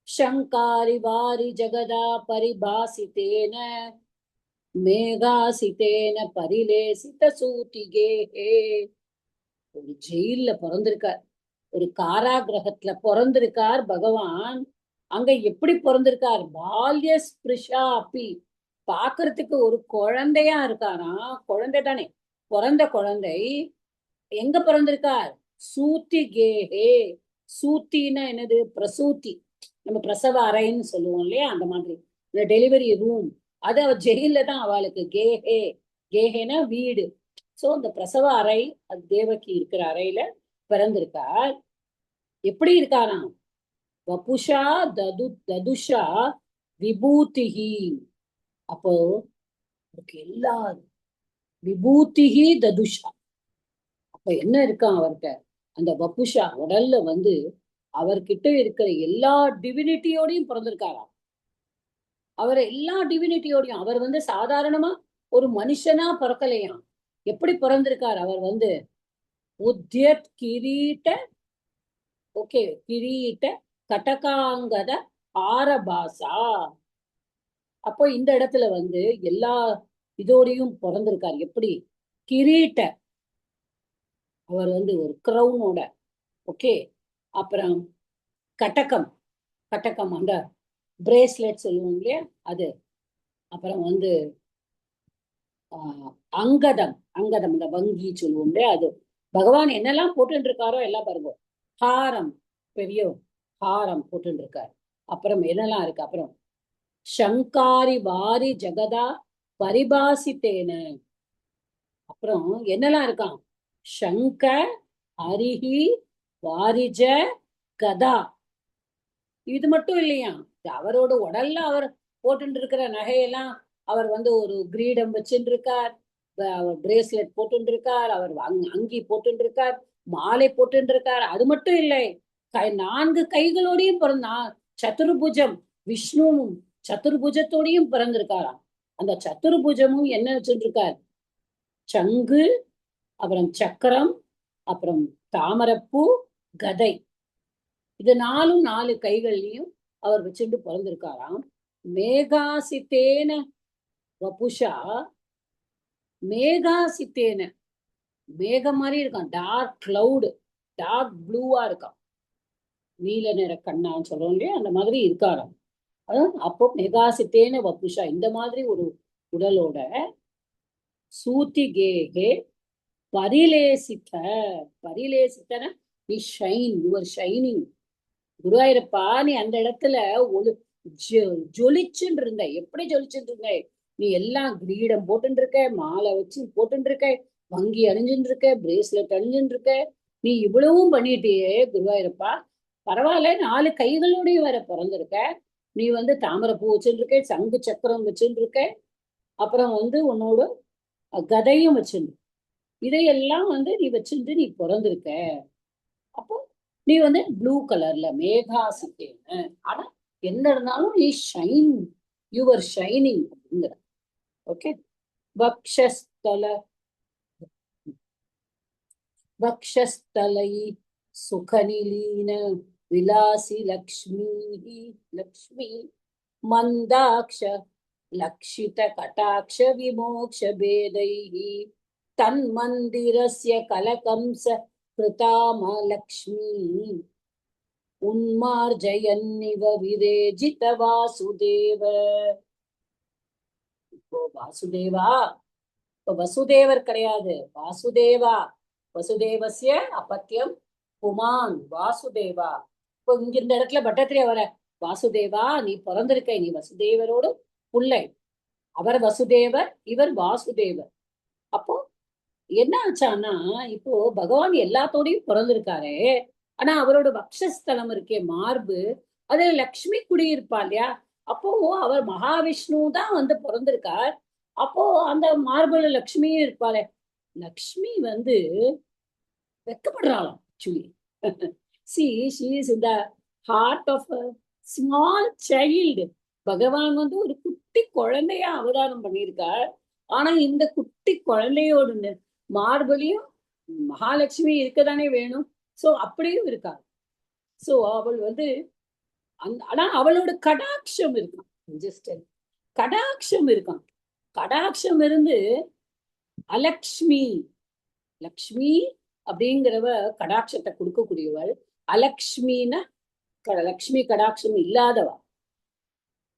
Speaker 1: शङ्कारि वारि जगदा परिभासितेन मेघासितेन परिलेसित सूतिगेहे. ஒரு ஜெயில்ல பிறந்திருக்கார், ஒரு காராகிரகத்துல பிறந்திருக்கார் பகவான். அங்க எப்படி பிறந்திருக்கார், பால்ய ஸ்பிருஷா அப்பி, பாக்குறதுக்கு ஒரு குழந்தையா இருக்காராம். குழந்தை தானே, பிறந்த குழந்தை. எங்க பிறந்திருக்கார், சூத்தி கேஹே. சூத்தின்னா என்னது, பிரசூத்தி. நம்ம பிரசவ அறைன்னு சொல்லுவோம் இல்லையா, அந்த மாதிரி இந்த டெலிவரி ரூம். அது அவ ஜெயில தான் அவளுக்கு. கேஹே, கேஹேனா வீடு. சோ அந்த பிரசவ அறை, அது தேவகி இருக்கிற அறையில பிறந்திருக்கார். எப்படி இருக்காராம், வபுஷா ததுஷா விபூதிஹி. அப்போ எல்லா விபூதிஹி ததுஷா. அப்ப என்ன இருக்கான் அவர்கிட்ட, அந்த வபுஷா உடல்ல வந்து அவர்கிட்ட இருக்கிற எல்லா டிவினிட்டியோடையும் பிறந்திருக்காராம். அவர் எல்லா டிவினிட்டியோடையும், அவர் வந்து சாதாரணமா ஒரு மனுஷனா பிறக்கலையாம். எப்படி பிறந்திருக்கார், அவர் வந்து உத்யத் கிரீட்ட, ஓகே, கிரீட்ட கடகாங்கத ஆரபாசா. அப்போ இந்த இடத்துல வந்து எல்லா இதோடையும் பிறந்திருக்கார். எப்படி, கிரீட்ட, அவர் வந்து ஒரு கிரவுனோட, ஓகே. அப்புறம் கட்டகம், கட்டகம் அந்த பிரேஸ்லெட் சொல்லுவோம் இல்லையா அது. அப்புறம் வந்து அங்கதம், அங்கதம் இந்த வங்கி சொல்லுவோம் இல்லையா அது. பகவான் என்னெல்லாம் போட்டு இருக்காரோ எல்லாம் பாருங்க. ஹாரம், பெரிய ஹாரம் போட்டு இருக்காரு. அப்புறம் என்னெல்லாம் இருக்கு, அப்புறம் சங்காரி வாரி ஜகதா பரிபாசித்தேன. அப்புறம் என்னெல்லாம் இருக்கான், சங்க அரிஹி வாரிஜ கதா. இது மட்டும் இல்லையா, அவரோட உடல்ல அவர் போட்டு இருக்கிற நகையெல்லாம், அவர் வந்து ஒரு கிரீடம் வச்சுட்டு இருக்கார், பிரேஸ்லெட் போட்டு இருக்கார், அவர் அங்கி போட்டு இருக்கார், மாலை போட்டு இருக்கார். அது மட்டும் இல்லை, 4 கைகளோடையும் பிறந்தான். சதுர்புஜம், விஷ்ணுவும் சதுர்புஜத்தோடையும் பிறந்திருக்காராம். அந்த சதுர்புஜமும் என்ன வச்சுட்டு இருக்கார், சங்கு, அப்புறம் சக்கரம், அப்புறம் தாமரப்பூ, கதை. இது 4 கைகள்லயும் அவர் வச்சுட்டு பிறந்திருக்காராம். மேகாசித்தேன வபுஷா, மேகாசித்தேன, மேகம் மாதிரி இருக்கான், டார்க் கிளவுடு, டார்க் ப்ளூவா இருக்கான், நீல நிற கண்ணான்னு சொல்றோம் இல்லையா, அந்த மாதிரி இருக்காராம். அப்போ மேகாசித்தேன வபுஷா, இந்த மாதிரி ஒரு உடலோட, சூத்தி கேகே பரிலேசித்த, பரிலேசித்தன நீ ஷைன், யுவர் ஷைனிங். குருவாயிரப்பா, நீ அந்த இடத்துல ஒரு ஜொலிச்சுட்டு இருந்த. எப்படி ஜொலிச்சுட்டு இருந்த, நீ எல்லாம் கிரீடம் போட்டு இருக்க, மாலை வச்சு போட்டு இருக்க, வங்கி அணிஞ்சுட்டு இருக்க, பிரேஸ்லெட் அணிஞ்சுட்டு இருக்க, நீ இவ்வளவும் பண்ணிட்டியே குருவாயிரப்பா. பரவாயில்ல, 4 கைகளோடையும் வேற பிறந்திருக்க. நீ வந்து தாமரைப்பூ வச்சுட்டு இருக்க, சங்கு சக்கரம் வச்சுட்டு இருக்க, அப்புறம் வந்து உன்னோட கதையும் வச்சுட்டு, இதையெல்லாம் வந்து நீ வச்சுட்டு நீ பிறந்திருக்க. அப்போ நீ வந்து ப்ளூ கலர்ல மேகாசித்தேன்னு. ஆனா என்ன இருந்தாலும் நீ ஷைன், யுவர் ஷைனிங் அப்படிங்கிற. ஓகே. வக்ஷஸ்தல, வக்ஷஸ்தலை சுகநிலீன விலாசி லக்ஷ்மி, லக்ஷ்மி மந்தாக்ஷ லக்ஷித கடாட்ச விமோக்ஷ பேதைஹி தன்மந்திரஸ்ய கலகம்ச கிருதாம லக்ஷ்மி. உன்மார்ஜயன்னிவ விரேஜித வாசுதேவ. இப்போ வாசுதேவா, இப்ப வசுதேவர் கிடையாது, வாசுதேவா. வசுதேவசிய அப்பத்தியம் புமான் வாசுதேவா. இப்போ இங்க இந்த இடத்துல பட்டத்திரியா வர, வாசுதேவா நீ பிறந்திருக்க, நீ வசுதேவரோடு பிள்ளை. அவர் வசுதேவர், இவர் வாசுதேவர். அப்போ என்ன ஆச்சான்னா, இப்போ பகவான் எல்லாத்தோடையும் பிறந்திருக்காரு. ஆனா அவரோட வக்ஷஸ்தலம் இருக்கே, மார்பு, அதுல லக்ஷ்மி குடியிருப்பா இல்லையா? அப்போ அவர் மகாவிஷ்ணு தான் வந்து பிறந்திருக்கார். அப்போ அந்த மார்புல லக்ஷ்மியும் இருப்பாளே. லக்ஷ்மி வந்து வெக்கப்படுறாளாம் actually. She she is in the heart of a small child. பகவான் வந்து ஒரு குட்டி குழந்தையா அவதாரம் பண்ணியிருக்கார். ஆனா இந்த குட்டி குழந்தையோட மார்பலியும் மகாலட்சுமி இருக்கதானே வேணும். சோ அப்படியும் இருக்கா. சோ அவள் வந்து ஆனா அவளோட கடாட்சம் இருக்கான். ஜஸ்ட் கடாட்சம் இருக்கான். கடாட்சம் இருந்து அலக்ஷ்மி, லக்ஷ்மி அப்படிங்கிறவ கடாட்சத்தை கொடுக்கக்கூடியவள். அலக்ஷ்மின்னா லக்ஷ்மி கடாட்சம் இல்லாதவா.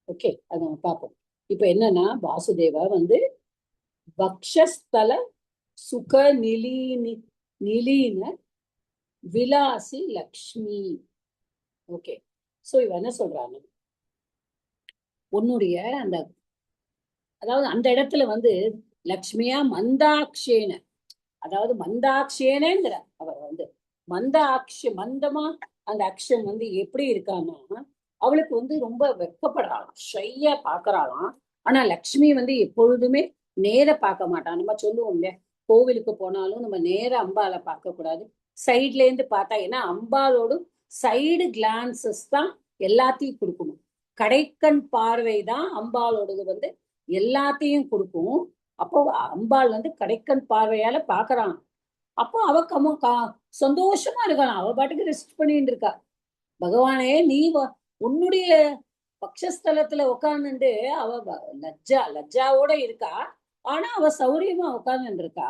Speaker 1: ஓகே, அத நம்ம பார்ப்போம். இப்ப என்னன்னா, வாசுதேவா வந்து வக்ஷஸ்தல சுக நிலீன விலாசி லக்ஷ்மி. ஓகே, சோ இவ என்ன சொல்றாங்க, உன்னுடைய அந்த, அதாவது அந்த இடத்துல வந்து லக்ஷ்மியா மந்தாட்சேன, அதாவது மந்தாட்சேனங்கிற அவர் வந்து மந்தமா அந்த அக்ஷம் வந்து எப்படி இருக்கான்னா, அவளுக்கு வந்து ரொம்ப வெக்கப்படுறாளாம், ஷையா பாக்குறாளாம். ஆனா லக்ஷ்மி வந்து எப்பொழுதுமே நேர பார்க்க மாட்டான். நம்ம சொல்லுவோம் இல்லையா, கோவிலுக்கு போனாலும் நம்ம நேர அம்பாலை பார்க்க கூடாது, சைட்ல இருந்து பார்த்தா. ஏன்னா அம்பாலோட சைடு கிளான்சஸ் தான் எல்லாத்தையும் கொடுக்கணும். கடைக்கண் பார்வை தான் அம்பாலோடது வந்து எல்லாத்தையும் கொடுக்கும். அப்போ அம்பாள் வந்து கடைக்கண் பார்வையால பாக்குறான். அப்போ அவ சந்தோஷமா இருக்கலாம், அவ பாட்டுக்கு ரெஸ்ட் பண்ணிட்டு இருக்கா. பகவானே, நீ உன்னுடைய பக்ஷஸ்தலத்துல உட்கார்ந்துட்டு அவ லஜ்ஜாவோட இருக்கா. ஆனா அவ சௌரியமா உட்கார்ந்து இருக்கா.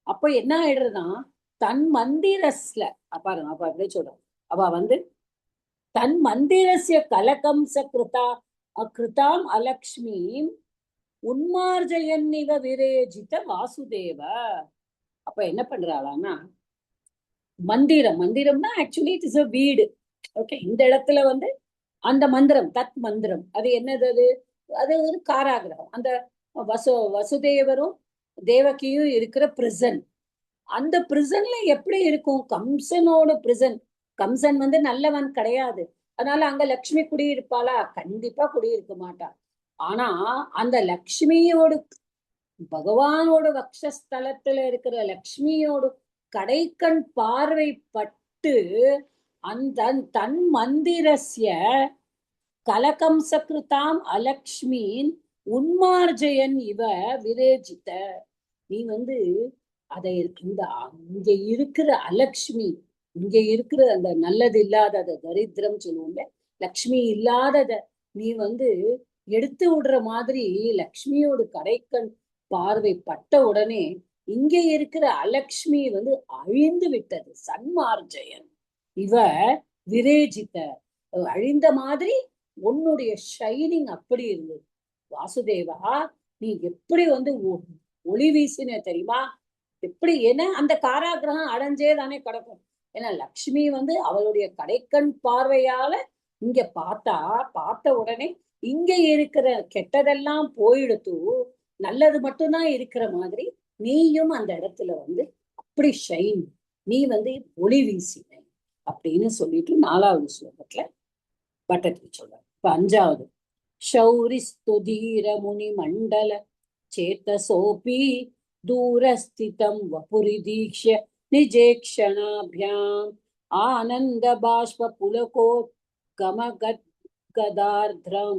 Speaker 1: அப்ப என்ன ஆயிடுறதுதான், தன் மந்திரஸ்ல பாருங்க, அப்ப அப்படியே சொல்றான், அவ வந்து தன் மந்திரஸ்ய கலகம்ச கிருதாம் அலக்ஷ்மீம் உன்மார்ஜயன்னிவ விரேஜித வாசுதேவ. அப்ப என்ன பண்றாளான்னா, மந்திரம்னா ஆக்சுவலி இட் இஸ் அ வீடு. ஓகே, இந்த இடத்துல வந்து அந்த மந்திரம், தத் மந்திரம், அது என்னது, அது ஒரு காராகிரகம். அந்த வசுதேவரும் தேவகியும் இருக்கிற பிரிசன். அந்த பிரிசன்ல எப்படி இருக்கும், கம்சனோட பிரிசன். கம்சன் வந்து நல்லவன் கிடையாது, அதனால அங்க லக்ஷ்மி குடியிருப்பாளா? கண்டிப்பா குடியிருக்க மாட்டா. ஆனா அந்த லக்ஷ்மியோடு, பகவானோட வக்ஷஸ்தலத்துல இருக்கிற லக்ஷ்மியோட கடைக்கண் பார்வை பட்டு அந்த தன் மந்திரஸ்ய கலகம்ச கிருதாம் அலக்ஷ்மீன் உன்மார்ஜயன் இவ விரேஜித. நீ வந்து அதை இந்த இங்க இருக்கிற அலக்ஷ்மி, இங்க இருக்கிற அந்த நல்லது இல்லாதத, தரித்திரம் சொல்லுவோம்ல, லக்ஷ்மி இல்லாதத நீ வந்து எடுத்து விடுற மாதிரி லக்ஷ்மியோட கடைக்கண் பார்வை பட்ட உடனே இங்க இருக்கிற அலக்ஷ்மி வந்து அழிந்து விட்டது. சன்மார்ஜயன் இவ விரேஜித்த, அழிந்த மாதிரி உன்னுடைய ஷைனிங் அப்படி இருந்தது. வாசுதேவா, நீ எப்படி வந்து ஒளி வீசின தெரியுமா? எப்படி, ஏன்னா அந்த காராகிரகம் அடைஞ்சே தானே கிடக்கும். ஏன்னா லக்ஷ்மி வந்து அவளுடைய கடைக்கண் பார்வையால இங்க பார்த்த உடனே இங்க இருக்கிற கெட்டதெல்லாம் போயிடுத்து, நல்லது மட்டும்தான் இருக்கிற மாதிரி நீயும் அந்த இடத்துல வந்து அப்படி ஷைன், நீ வந்து ஒளி வீசின அப்படின்னு சொல்லிட்டு 4வது ஸ்லோகத்துல பட்டத்திரி சொல்றாரு. இப்ப 5வது, ஷௌரி ஸ்துதீர முனி மண்டல சேதசோபி தூரஸ்திதம் வபுரி தீக்ஷ்ய நிஜேக்ஷணாபியாம் ஆனந்த பாஷ்ப புலகோ கதார்த்ரஹ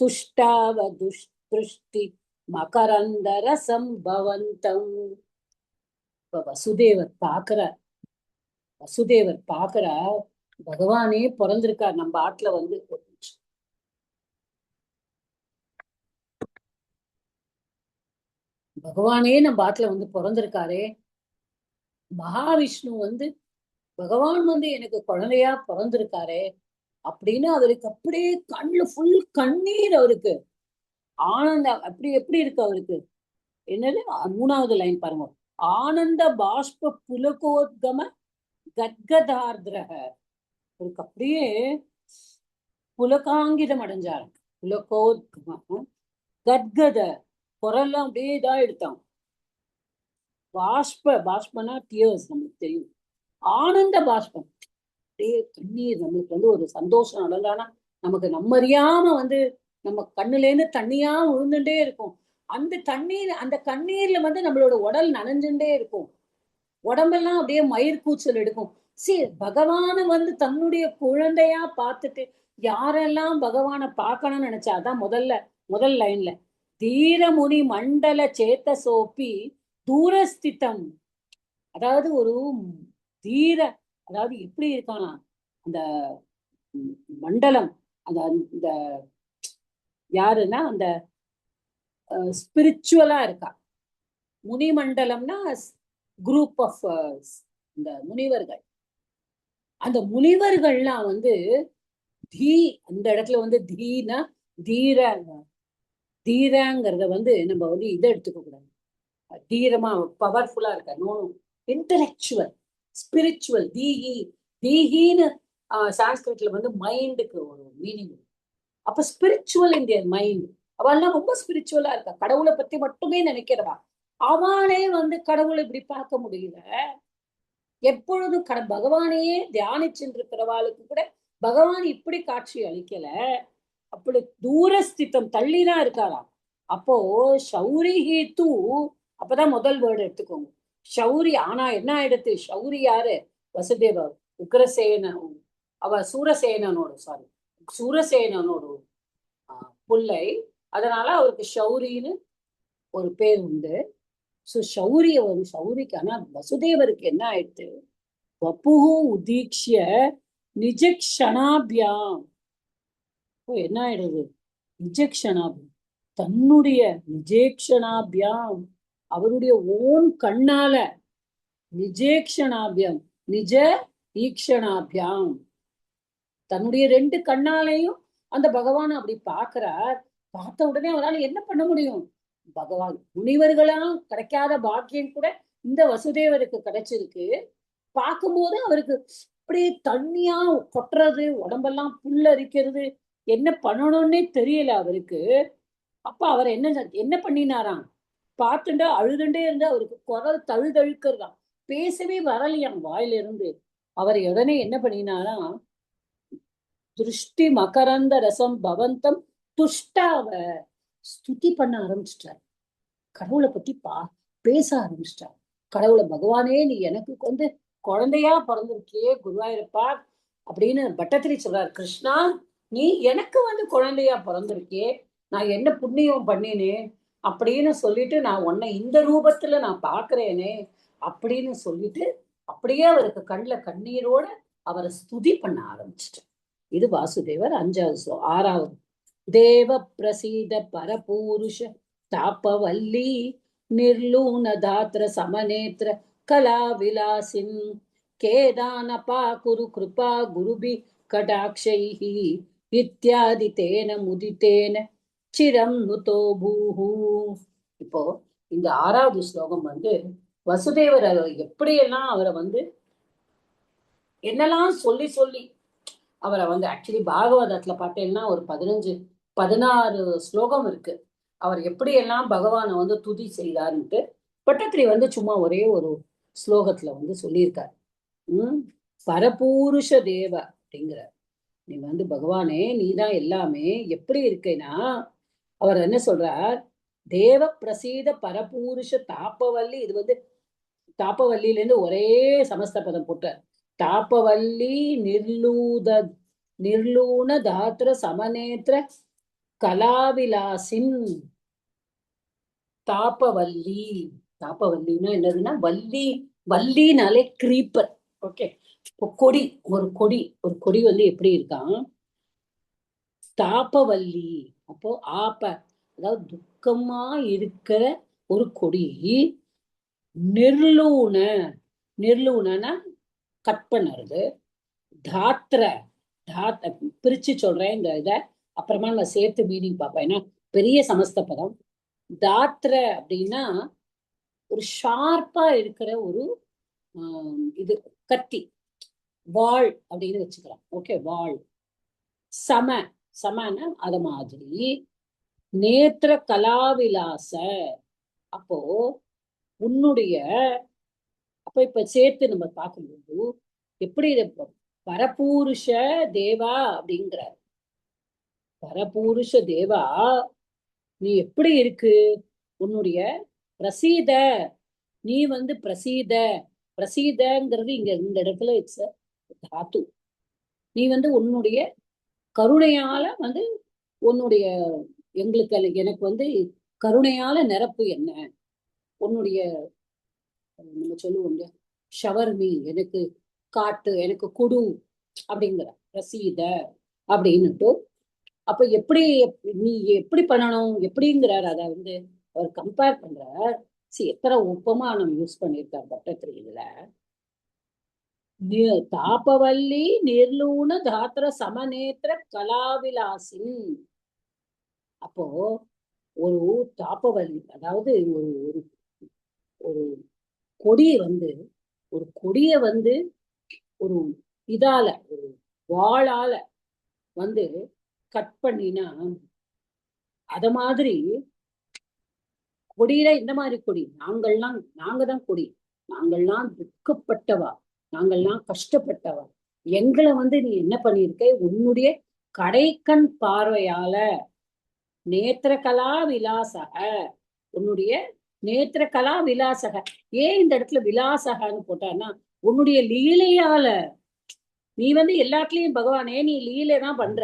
Speaker 1: துஷ்டாவ துஷ்டி மகரந்தர சம்பவந்தம். இப்ப வசுதேவர் பாக்குற பகவானே பிறந்திருக்கார் நம்ம ஆட்ல வந்து. பகவானே நம்ம ஆட்ல வந்து பிறந்திருக்காரே. மகாவிஷ்ணு வந்து பகவான் வந்து எனக்கு குழந்தையா பிறந்திருக்காரே அப்படின்னு அவருக்கு அப்படியே கண்ணுல ஃபுல் கண்ணீர் அவருக்கு. ஆனந்தம் அப்படி எப்படி இருக்கு அவருக்கு. என்னது 3வது லைன் பாருங்க. ஆனந்த பாஷ்ப புலகோத்கம கத்கதார்திரக. அவருக்கு அப்படியே புலகாங்கிதம் அடைஞ்சாரு. புலகோத்கம கத்கத குரல்லாம் அப்படியே இதா எடுத்தான். பாஷ்பனா டியர்ஸ் நம்மளுக்கு தெரியும். ஆனந்த பாஷ்பம் அப்படியே கண்ணீர். நம்மளுக்கு வந்து ஒரு சந்தோஷம் நடந்தானா நமக்கு நம்ம அறியாம வந்து நம்ம கண்ணுல இருந்து தண்ணியா விழுந்துட்டே இருக்கும். அந்த தண்ணீர் அந்த கண்ணீர்ல வந்து நம்மளோட உடல் நனைஞ்சுட்டே இருக்கும். உடம்பெல்லாம் அப்படியே மயிர் கூச்சல் எடுக்கும். சரி, பகவான வந்து தன்னுடைய குழந்தையா பார்த்துட்டு யாரெல்லாம் பகவானை பார்க்கணும்னு நினைச்சா அதான் முதல் லைன்ல தீரமுனி மண்டல சேத்தசோப்பி தூரஸ்திதம். அதாவது ஒரு தீர, அதாவது எப்படி இருக்கானா அந்த மண்டலம், அந்த இந்த யாருன்னா அந்த ஸ்பிரிச்சுவலா இருக்கா. முனி மண்டலம்னா குரூப் ஆஃப் இந்த முனிவர்கள். அந்த முனிவர்கள்லாம் வந்து அந்த இடத்துல வந்து தீரங்கிறத வந்து நம்ம வந்து இதை எடுத்துக்க கூடாது. தீரமா பவர்ஃபுல்லா இருக்க நோனும் இன்டலெக்சுவல் ஸ்பிரிச்சுவல். தீஹின்னு சான்ஸ்கிரிட்ல வந்து மைண்டுக்கு ஒரு மீனிங். அப்ப ஸ்பிரிச்சுவல் இன் தியர் மைண்ட். அவள்லாம் ரொம்ப ஸ்பிரிச்சுவலா இருக்கா. கடவுளை பத்தி மட்டுமே நினைக்கிறவா. அவளே வந்து கடவுளை இப்படி பார்க்க முடியல. எப்பொழுதும் பகவானையே தியானிச்சுட்டு இருக்கிறவாளுக்கு கூட பகவான் இப்படி காட்சி அளிக்கல. அப்படி தூரஸ்திதம் தள்ளிதான் இருக்காராம். அப்போ ஷௌரிஹி தூ, அப்பதான் முதல் வேர்டு எடுத்துக்கோங்க. ஷௌரி. ஆனா என்ன ஆயிடுத்து, ஷௌரி யாரு? வசுதேவ உக்ரசேன, அவ சூரசேனனோட புள்ளை. அதனால அவருக்கு ஷௌரின்னு ஒரு பேர் உண்டு. ஷௌரிக்கு. ஆனா வசுதேவருக்கு என்ன ஆயிடுத்து, வப்புஹு உதீக்ஷிய நிஜக்ஷணாபியாம். என்ன ஆயிடுது, நிஜக்ஷணாபியம், தன்னுடைய நிஜேக்ஷணாபியாம், அவருடைய ஓன் கண்ணால, நிஜேக்ஷணாபியம் நிஜ ஈக்ஷணாபியாம், தன்னுடைய 2 கண்ணாலையும் அந்த பகவான் அப்படி பாக்குறார். பார்த்த உடனே அவரால் என்ன பண்ண முடியும்? பகவான் முனிவர்களாம் கிடைக்காத பாக்கியம் கூட இந்த வசுதேவருக்கு கிடைச்சிருக்கு. பார்க்கும்போது அவருக்கு அப்படியே தண்ணியா கொட்டுறது, உடம்பெல்லாம் புல்லரிக்கிறது, என்ன பண்ணணும்னே தெரியல அவருக்கு. அப்ப அவர் என்ன பண்ணினாராம், பார்த்துட்டு அழுதுண்டே இருந்து அவருக்கு குரல் தழுதழுக்கிறதாம், பேசவே வரலையாம் வாயில இருந்து. அவர் உடனே என்ன பண்ணினாராம், திருஷ்டி மகரந்த ரசம் பவந்தம் துஷ்டாவ ஸ்துதி பண்ண ஆரம்பிச்சிட்டார். கடவுளை பத்தி பேச ஆரம்பிச்சிட்டார். கடவுளை, பகவானே நீ எனக்கு வந்து குழந்தையா பிறந்திருக்கியே குருவாயிருப்பா அப்படின்னு பட்டத்திரி சொல்றார். கிருஷ்ணா, நீ எனக்கு வந்து குழந்தையா பிறந்திருக்கியே, நான் என்ன புண்ணியம் பண்ணினேன் அப்படின்னு சொல்லிட்டு நான் உன்னை இந்த ரூபத்துல நான் பாக்குறேனே அப்படின்னு சொல்லிட்டு அப்படியே அவருக்கு கண்ணுல கண்ணீரோட அவரை ஸ்துதி பண்ண ஆரம்பிச்சிட்டார். இது வாசுதேவர் 5வது 6வது. தேவ பிரசீத பரபூருஷ தாபவல்லி நிர்லூன தாத்ர சமநேத்ர கலா விலாசின் கேதான பாகுரு கிருபா குருபி கடாட்சைஹி இத்யாதி தேன முதித்தேன சிரம் நுதோ பூஹு. இப்போ இந்த 6வது ஸ்லோகம் வந்து வசுதேவர் எப்படியெல்லாம் அவரை வந்து என்னெல்லாம் சொல்லி அவரை வந்து ஆக்சுவலி பாகவதத்துல பார்த்தேன்னா ஒரு 16 ஸ்லோகம் இருக்கு. அவர் எப்படியெல்லாம் பகவானை வந்து துதி செய்தாருன்ட்டு பட்டத்திரி வந்து சும்மா ஒரே ஒரு ஸ்லோகத்துல வந்து சொல்லியிருக்காரு. பரபூருஷ தேவ அப்படிங்கிற, நீ வந்து பகவானே நீதான் எல்லாமே. எப்படி இருக்கேன்னா அவர் என்ன சொல்றார், தேவ பிரசீத பரபூருஷ தாபவல்லி. இது வந்து தாபவல்லியில இருந்து ஒரே சமஸ்த பதம் போட்டார். தாபவல்லி நிர்லூன தாத்ர சமநேத்ர கலாவிலாசின். தாபவல்லின்னா என்னதுன்னா வள்ளினாலே கிரீப்பர். ஓகே, இப்போ ஒரு கொடி வந்து எப்படி இருக்கான், தாபவல்லி. அப்போ அதாவது துக்கமா இருக்கிற ஒரு கொடி. நிர்லூன, நிர்லூனா கட் பண்ணுறது. தாத்ர பிரிச்சு சொல்றேன் இந்த இதை, அப்புறமா நான் சேர்த்து மீனிங் பார்ப்பேன், ஏன்னா பெரிய சமஸ்த பதம். தாத்ர அப்படின்னா ஒரு ஷார்ப்பா இருக்கிற ஒரு இது கத்தி, வாள் அப்படின்னு வச்சுக்கலாம். ஓகே, வாள். சமன அத மாதிரி. நேத்திர கலாவிலாச, அப்போ உன்னுடைய, அப்ப இப்ப சேர்த்து நம்ம பார்க்கும்போது எப்படி பரபூருஷ தேவா அப்படிங்கிறார். பரபூருஷ தேவா நீ எப்படி இருக்கு, உன்னுடைய பிரசீத, நீ பிரசீதங்கிறது இங்க இந்த இடத்துல இட்ஸ் தாத்து. நீ உன்னுடைய கருணையால உன்னுடைய எனக்கு கருணையால நிரப்பு என்ன, உன்னுடைய நம்ம சொல்லுவோம் ஷவர்மி, எனக்கு காட்டு, எனக்கு குடு அப்படிங்கிற பிரசீத அப்படின்னுட்டு. அப்ப எப்படி நீ எப்படி பண்ணணும் எப்படிங்கிறார். அத அவர் கம்பேர் பண்றார். எத்தனை உபமானம் யூஸ் பண்ணியிருக்கார் பட்டத்திரியில. தாபவல்லி நிர்லூண தாத்திர சமநேத்திர கலாவிலாசின். அப்போ ஒரு தாபவல்லி, அதாவது ஒரு ஒரு கொடியை ஒரு கொடிய ஒரு இதால, ஒரு வாளால கட் பண்ணினா, அத மாதிரி கொடியில இந்த மாதிரி கொடி, நாங்க தான் கொடி, நாங்கள்லாம் துக்கப்பட்டவா, நாங்கள்லாம் கஷ்டப்பட்டவா, எங்களை நீ என்ன பண்ணிருக்க, உன்னுடைய கடைக்கண் பார்வையால, நேத்திரகலா விலாசக, உன்னுடைய நேத்திரகலா விலாசக. ஏன் இந்த இடத்துல விலாசகன்னு போட்டான்னா, உன்னுடைய லீலையால நீ எல்லாத்துலயும் பகவானே நீ லீலை தான் பண்ற.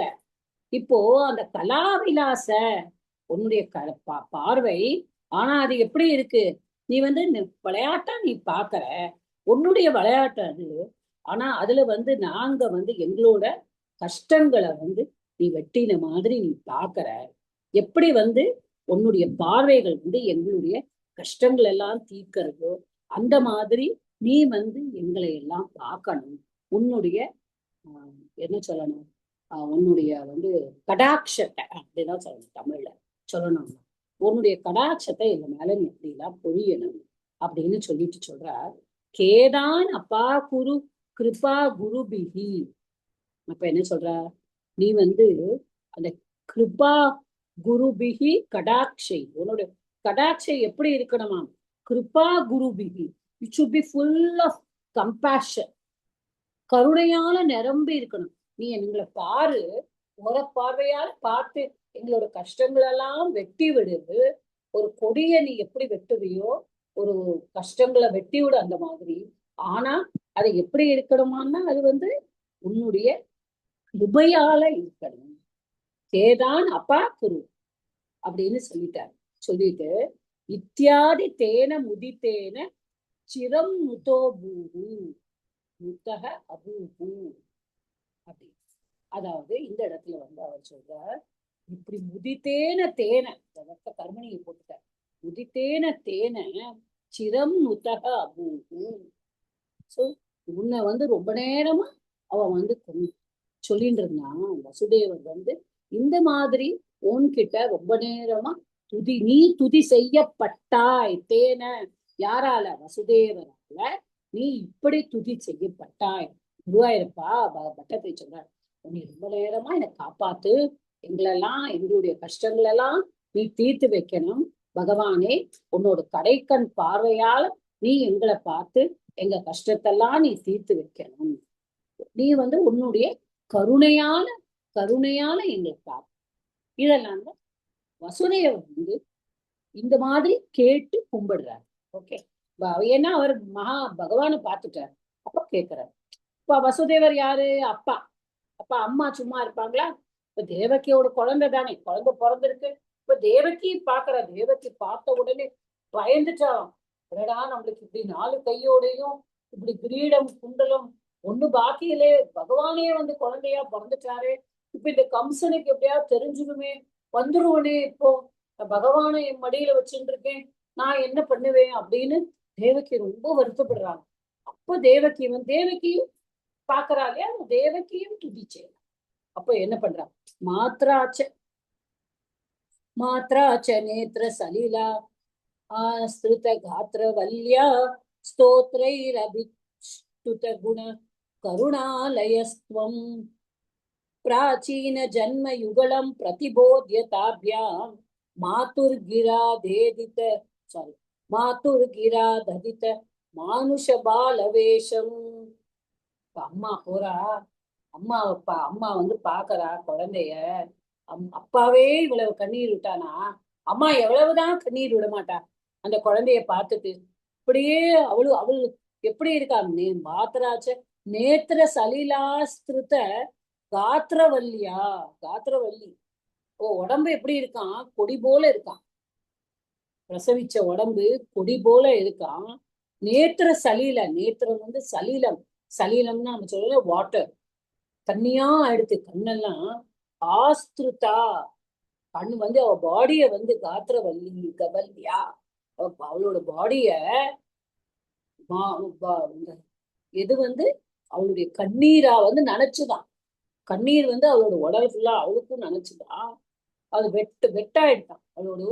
Speaker 1: இப்போ அந்த கலாவிலாச உன்னுடைய பார்வை, ஆனா அது எப்படி இருக்கு, நீ விளையாட்டா நீ பாக்குற, உன்னுடைய விளையாட்டு அது. ஆனா அதுல நாங்க எங்களோட கஷ்டங்களை நீ வெட்டின மாதிரி நீ பாக்குற. எப்படி உன்னுடைய பார்வைகள் எங்களுடைய கஷ்டங்கள் எல்லாம் தீர்க்கிறதோ அந்த மாதிரி நீ எங்களை எல்லாம் பார்க்கணும். உன்னுடைய என்ன சொல்லணும், உன்னுடைய கடாட்சத்தை அப்படிதான் சொல்லணும், தமிழ்ல சொல்லணும். உன்னுடைய கடாட்சத்தை எங்க மேல நீ எப்படிலாம் பொழியணும் அப்படின்னு சொல்லிட்டு சொல்றார். கேதான் அப்பா குரு கிருபா குருபிகி. அப்ப என்ன சொல்ற, நீ அந்த கிருபா குருபிகி கடாட்சை, உன்னோட கடாட்சை எப்படி இருக்கணுமா, கிருபா குருபிகி, it should be full of compassion, கருணையால நிரம்பி இருக்கணும். நீ எங்களை பாரு, ஒரு பார்வையால பார்த்து எங்களோட கஷ்டங்களெல்லாம் வெட்டி விடுது. ஒரு கொடியை நீ எப்படி வெட்டுவியோ, ஒரு கஷ்டங்களை வெட்டி விடு அந்த மாதிரி. ஆனா அது எப்படி இருக்கணுமான்னா, அது உன்னுடைய கிருபையால இருக்கணும். கேதான் அப்பா குரு அப்படின்னு சொல்லிட்டு இத்தியாதி தேன முதித்தேன சிரம் முதோ பூஹு முத்தக அபூஹு அப்படி. அதாவது இந்த இடத்துல அவர் சொல்றார், இப்படி முதித்தேன தேன, கர்மணியை போட்டுட்டார், முதித்தேன தேன சிரம் முத்தக அபூஹு. சோ உன்னை ரொம்ப நேரமா அவன் சொல்லிட்டு இருந்தான். வசுதேவர் இந்த மாதிரி உன்கிட்ட ரொம்ப நேரமா நீ துதி செய்யப்பட்டாய். தேன யாரால, வசுதேவரால நீ இப்படி துதி செய்யப்பட்டாய். குருவாயிருப்பா பட்டத்தை சொல்றார், நீ ரொம்ப நேரமா என்னை காப்பாத்து, எங்களெல்லாம் எங்களுடைய கஷ்டங்கள் எல்லாம் நீ தீர்த்து வைக்கணும் பகவானே. உன்னோட கடைக்கண் பார்வையால நீ எங்களை பார்த்து எங்க கஷ்டத்தெல்லாம் நீ தீர்த்து வைக்கணும். நீ உன்னுடைய கருணையால எங்களை பார்த்து. இதெல்லாம் வசுதேவர் இந்த மாதிரி கேட்டு கும்பிடுறாரு. ஓகே, ஏன்னா அவர் பகவானை பார்த்துட்டார், அப்ப கேட்கிறார். இப்ப வசுதேவர் யாரு, அப்பா. அப்ப அம்மா சும்மா இருப்பாங்களா? இப்ப தேவகியோட குழந்தை தானே, குழந்தை பிறந்திருக்கு. இப்ப தேவகி பாக்குற, தேவகி பார்த்த உடனே பயந்துட்டான். அடடா, நம்மளுக்கு இப்படி 4 கையோடையும் இப்படி கிரீடம் குண்டலம் ஒண்ணு பாக்கியிலே பகவானே குழந்தையா பிறந்துட்டாரு. இப்ப இந்த கம்சனுக்கு எப்படியாவது தெரிஞ்சுடுமே, வந்துருவனே, இப்போ பகவானை என் மடியில வச்சுட்டு இருக்கேன், நான் என்ன பண்ணுவேன் அப்படின்னு தேவகி ரொம்ப வருத்தப்படுறாங்க. அப்போ தேவகியும் பாக்குறாங்க, தேவகியும் துதிச்சேன். அப்போ என்ன பண்றா, மாத்ராச்ச நேத்திர சலீலா ஆஸ்திருத காத்திர வல்யா ஸ்தோத்ரைரபிஷ்டுத குண கருணாலயஸ்த்வம் प्राचीन जन्म युगलम प्रतिबोध्यताभ्याम मातुर्गिराधदित मानुष बालवेशम. அம்மா போறா, அம்மா வந்து பாக்குறா குழந்தைய. அப்பாவே இவ்வளவு கண்ணீர் விட்டானா, அம்மா எவ்வளவுதான் கண்ணீர் விட மாட்டா அந்த குழந்தைய பார்த்துட்டு. இப்படியே அவளு எப்படி இருக்கா, மாத்திராச்ச நேத்திர சலீலாஸ்திருத காத்திரவல்லி. ஓ, உடம்பு எப்படி இருக்கான், கொடி போல இருக்கான். பிரசவிச்ச உடம்பு கொடி போல இருக்கான். நேத்திர நேத்திரம் வந்து சலீலம்னா நம்ம சொல்ல வாட்டர், தண்ணியா ஆயிடுத்து கண்ணெல்லாம். ஆஸ்திருதா, கண்ணு வந்து அவ பாடிய வந்து காத்திரவல்லி கபல்யா, அவளோட பாடிய எது வந்து அவளுடைய கண்ணீரா வந்து நினைச்சுதான். கண்ணீர் வந்து அவளோட உடல் ஃபுல்லா அவளுக்கும் நினைச்சுதான். அது வெட்டாயிட்டான் அவளோட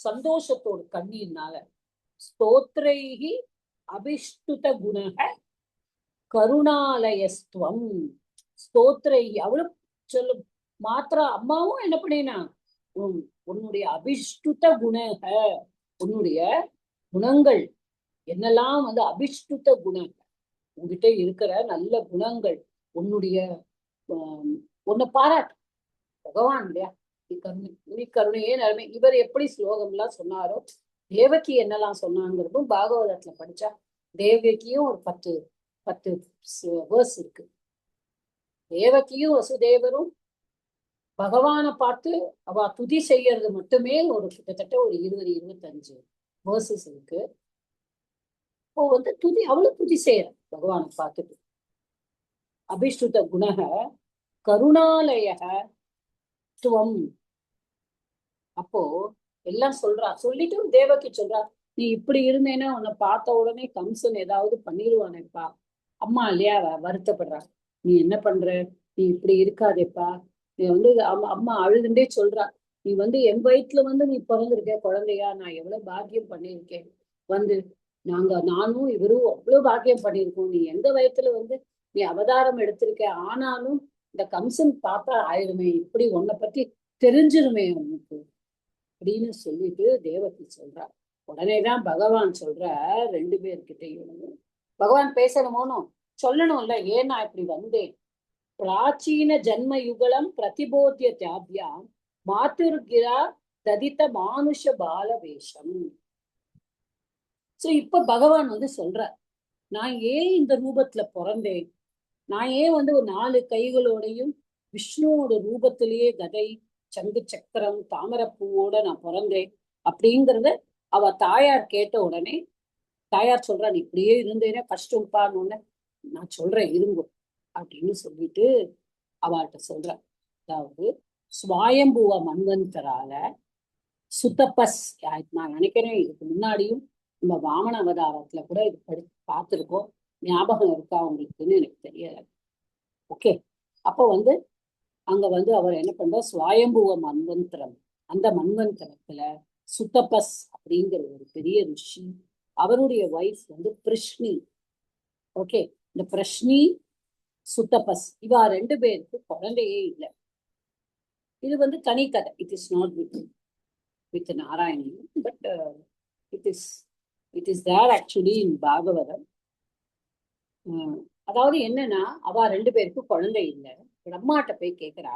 Speaker 1: சந்தோஷத்தோட கண்ணீர்னால. ஸ்தோத்ரைஹி அபிஷ்டுத குணக கருணாலயஸ்துவம். ஸ்தோத்ரைஹி அவளும் சொல்லும், மாத்திரா அம்மாவும் என்ன பண்ணினா, உன்னுடைய அபிஷ்டுத குணக, உன்னுடைய குணங்கள் என்னெல்லாம் வந்து அபிஷ்டுத குணங்கள், உன்கிட்ட இருக்கிற நல்ல குணங்கள், உன்னுடைய உன்னை பாராட்டு பகவான் இல்லையா, நீ கருணையே நன்மை. இவர் எப்படி ஸ்லோகம் எல்லாம் சொன்னாரோ, தேவகி என்னெல்லாம் சொன்னாங்கிறதும் பாகவதத்துல படிச்சா. தேவகியும் ஒரு 10 வேர்ஸ் இருக்கு. தேவகியும் வசுதேவரும் பகவானை பார்த்து அவ துதி செய்யறது மட்டுமே ஒரு கிட்டத்தட்ட ஒரு 20-25 வேர்சஸ் இருக்கு. இப்போ வந்து அவளும் துதி செய்யற பகவானை பார்த்துட்டு. அபிஷ்டுத குணக கருணாலய துவம். அப்போ எல்லாம் சொல்லிட்டு தேவகி சொல்றா, நீ இப்படி இருந்தேன்னா உன்னை பார்த்த உடனே கம்சன் ஏதாவது பண்ணிடுவானேப்பா. அம்மா இல்லையா, வருத்தப்படுறா, நீ என்ன பண்ற, நீ இப்படி இருக்காதேப்பா. நீ வந்து அம்மா அழுதுண்டே சொல்றா, நீ வந்து என் வயிற்றுல வந்து நீ பிறந்திருக்க குழந்தையா, நான் எவ்வளவு பாக்கியம் பண்ணியிருக்கேன். வந்து நானும் இவரும் அவ்வளவு பாக்கியம் பண்ணியிருக்கோம். நீ எந்த வயத்துல வந்து நீ அவதாரம் எடுத்திருக்க, ஆனாலும் இந்த கம்சன் பார்த்தா ஆயிடுமே, இப்படி உன்னை பத்தி தெரிஞ்சிருமே உனக்கு அப்படின்னு சொல்லிட்டு தேவகி சொல்றா. உடனேதான் பகவான் சொல்ற, 2 பேர்கிட்டையும் பகவான் பேசணுமோனும் சொல்லணும்ல, ஏன் நான் இப்படி வந்தேன். பிராச்சீன ஜன்ம யுகலம் பிரதிபோத்திய தியாபியாம் மாத்துர்கிரா ததித்த மானுஷ பால வேஷம். சோ இப்ப பகவான் வந்து சொல்ற, நான் ஏன் இந்த ரூபத்துல பிறந்தேன், நான் ஏன் வந்து ஒரு 4 கைகளோடையும் விஷ்ணுவோட ரூபத்திலேயே கதை சங்கு சக்கரம் தாமரப்பூவோட நான் பிறந்தேன் அப்படிங்கிறத அவ தாயார் கேட்ட உடனே தாயார் சொல்றா, நீ இப்படியே இருந்தேன்னா கஷ்டம்பான்னு. நான் சொல்றேன் இருங்க அப்படின்னு சொல்லிட்டு அவள்கிட்ட சொல்ற. அதாவது ஸ்வாயம்புவ மன்வந்தரால சுத்தபஸ், நான் நினைக்கிறேன் இதுக்கு முன்னாடியும் நம்ம வாமன அவதாரத்துல கூட இது பார்த்திருக்கோம், ஞாபகம் இருக்கா உங்களுக்குன்னு எனக்கு தெரியல. ஓகே, அப்போ வந்து அங்க வந்து அவர் என்ன பண்ற, ஸ்வாயம்புவ மன்வந்தரம், அந்த மன்வந்தரத்துல சுத்தபஸ் அப்படிங்கிற ஒரு பெரிய ரிஷி, அவருடைய வைஃப் வந்து பிரஷ்னி. ஓகே, இந்த பிரஷ்னி சுத்தபஸ் இவா 2 பேருக்கு குழந்தையே இல்லை. இது வந்து தனி கதை. It is not with Narayani, but it is there actually in Bhagavatam. அதாவது என்னன்னா, அவ 2 பேருக்கு குழந்தை இல்லை. பிரம்மாட்ட போய் கேட்கிறா,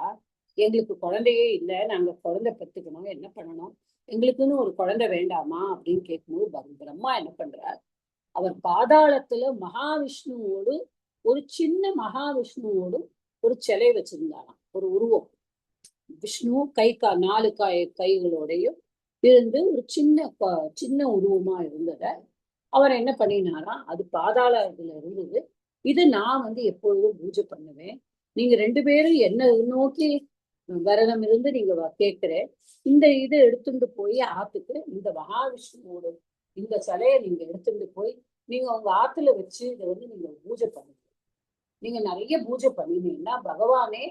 Speaker 1: எங்களுக்கு குழந்தையே இல்லை, நாங்க குழந்தை பெற்றுக்கணும், என்ன பண்ணணும், எங்களுக்குன்னு ஒரு குழந்தை வேண்டாமா அப்படின்னு கேட்கும்போது பிரம்மா என்ன பண்றார், அவர் பாதாளத்துல மகாவிஷ்ணுவோடு ஒரு சின்ன மகாவிஷ்ணுவோடு ஒரு சிலை வச்சிருந்தாராம், ஒரு உருவம். விஷ்ணு 4 கைகளோடையும் இருந்து ஒரு சின்ன உருவமா இருந்தத அவர் என்ன பண்ணினாராம், அது பாதாளத்துல இருந்தது. இது நான் வந்து எப்பொழுதும் பூஜை பண்ணுவேன், நீங்க 2 பேரும் என்ன நோக்கி விரதம் இருந்து நீங்க கேட்கிறேன், இந்த இது எடுத்துட்டு போய் ஆத்துக்கு இந்த மகாவிஷ்ணுவோட இந்த சிலையை நீங்க எடுத்துட்டு போய் நீங்க உங்க ஆத்துல வச்சு இதை வந்து நீங்க பூஜை பண்ணுங்க. நீங்க நிறைய பூஜை பண்ணினீங்கன்னா பகவானே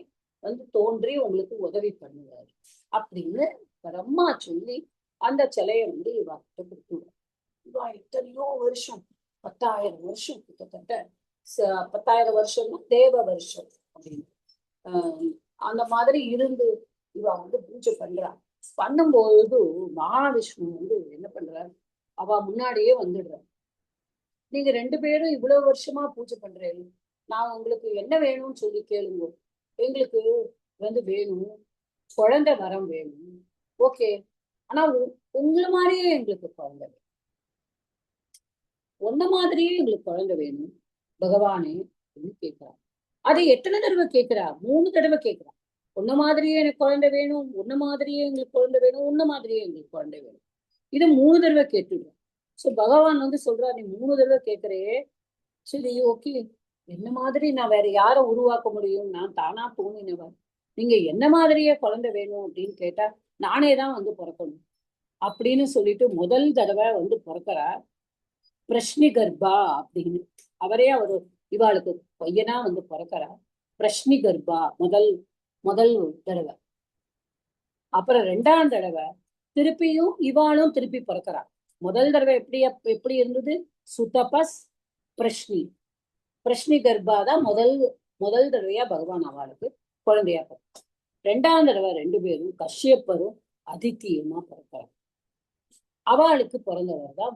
Speaker 1: வந்து தோன்றி உங்களுக்கு உதவி பண்ணுவாரு அப்படின்னு பிரம்மா சொல்லி அந்த சிலையை வந்து இவாகிட்ட கொடுத்துருவார். இவா எத்தனையோ வருஷம் 10,000 வருஷம் கிட்டத்தட்ட 10,000 வருஷம்னா தேவ வருஷம் அப்படின்னு அந்த மாதிரி இருந்து இவா வந்து பூஜை பண்றா. பண்ணும்போது மகாவிஷ்ணு வந்து என்ன பண்றாரு, அவ முன்னாடியே வந்துடுறாரு. நீங்க 2 பேரும் இவ்வளவு வருஷமா பூஜை பண்றீங்க, நான் உங்களுக்கு என்ன வேணும்னு சொல்லி கேளுங்க. எங்களுக்கு வந்து வேணும், குழந்தை வரம் வேணும். ஓகே, ஆனா உங்களை மாதிரியே எங்களுக்கு குழந்தை வேணும், உன்ன மாதிரியே எங்களுக்கு குழந்தை வேணும் பகவானே அப்படின்னு கேட்கிறா. அதை எத்தனை தடவை கேட்கிறா? 3 தடவை கேட்கிறா. உன்ன மாதிரியே எனக்கு குழந்தை வேணும், உன்ன மாதிரியே எங்களுக்கு குழந்தை வேணும், உன்ன மாதிரியே எங்களுக்கு குழந்தை வேணும். இது 3 தடவை கேட்டுடுறோம். சோ பகவான் வந்து சொல்றா, நீ 3 தடவை கேட்கிறே, சரி ஓகே, என்ன மாதிரி நான் வேற யாரை உருவாக்க முடியும், நான் தானா தோணினவன், நீங்க என்ன மாதிரியே குழந்தை வேணும் அப்படின்னு கேட்டா நானே தான் வந்து பிறக்கணும் அப்படின்னு சொல்லிட்டு முதல் தடவை வந்து பிறக்கிறா பிரஷ்னி கர்ப்பா அப்படின்னு. அவரே அவரு இவாளுக்கு பையனா வந்து பிறக்கிறா பிரஷ்னி கர்ப்பா முதல் தடவை. அப்புறம் 2ஆம் தடவை திருப்பியும் இவாளும் திருப்பி பிறக்கிறா. முதல் தடவை எப்படி இருந்தது, சுதபஸ் பிரஷ்னி கர்ப்பா தான் முதல் தடவையா பகவான் அவளுக்கு குழந்தையா பிறக்க. 2ஆம் தடவை 2 பேரும் கஷ்யப்பரும் அதித்தியுமா பிறக்கிறார். அவளுக்கு பிறந்தவர் தான்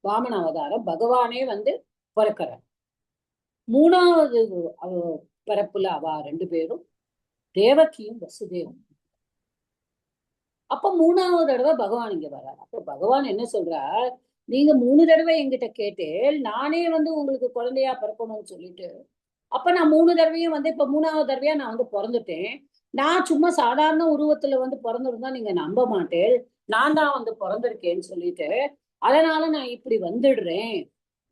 Speaker 1: வாமன அவதாரம் பகவானே வந்து பிறக்கிறார். 3ஆவது பிறப்புல அவ 2 பேரும் தேவகியும் வசுதேவன். அப்ப 3ஆவது தடவை பகவான் இங்க வர்றார். அப்ப பகவான் என்ன சொல்றார், நீங்க 3 தடவை என்கிட்ட கேட்டேன், நானே வந்து உங்களுக்கு குழந்தையா பிறக்கணும்னு சொல்லிட்டு, அப்ப நான் 3 தடவையும் வந்து இப்ப 3ஆவது தடவையா நான் வந்து பிறந்துட்டேன். நான் சும்மா சாதாரண உருவத்துல வந்து பிறந்திருந்தா நீங்க நம்ப மாட்டேன், நான் தான் வந்து பிறந்திருக்கேன்னு சொல்லிட்டு, அதனால நான் இப்படி வந்துடுறேன்.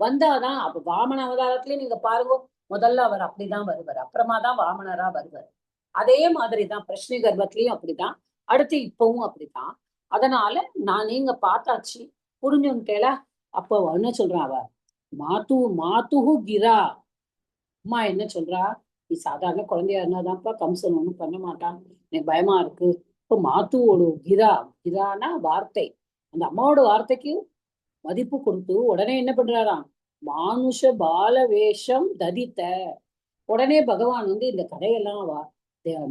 Speaker 1: வந்தாதான் அப்ப வாமன அவதாரத்திலயும் நீங்க பாருங்க, முதல்ல அவர் அப்படிதான் வருவார், அப்புறமா தான் வாமனரா வருவார். அதே மாதிரிதான் பிரஷ்னி கர்ப்பத்திலயும் அப்படிதான், அடுத்து இப்பவும் அப்படிதான். அதனால நீங்க பார்த்தாச்சு, புரிஞ்சுட்டேல. அப்போ என்ன சொல்றா அவ, மாத்துஹு கிரா, அம்மா என்ன சொல்றா, நீ சாதாரண குழந்தையா இருந்தாதான்ப்பா கம்சன் ஒண்ணும் பண்ண மாட்டான், எனக்கு பயமா இருக்கு. இப்போ மாத்துவோட கிரானா வார்த்தை, அந்த அம்மாவோட வார்த்தைக்கு மதிப்பு கொடுத்து உடனே என்ன பண்றாராம், மானுஷ பால வேஷம் ததித்த. உடனே பகவான் வந்து இந்த கதையெல்லாம்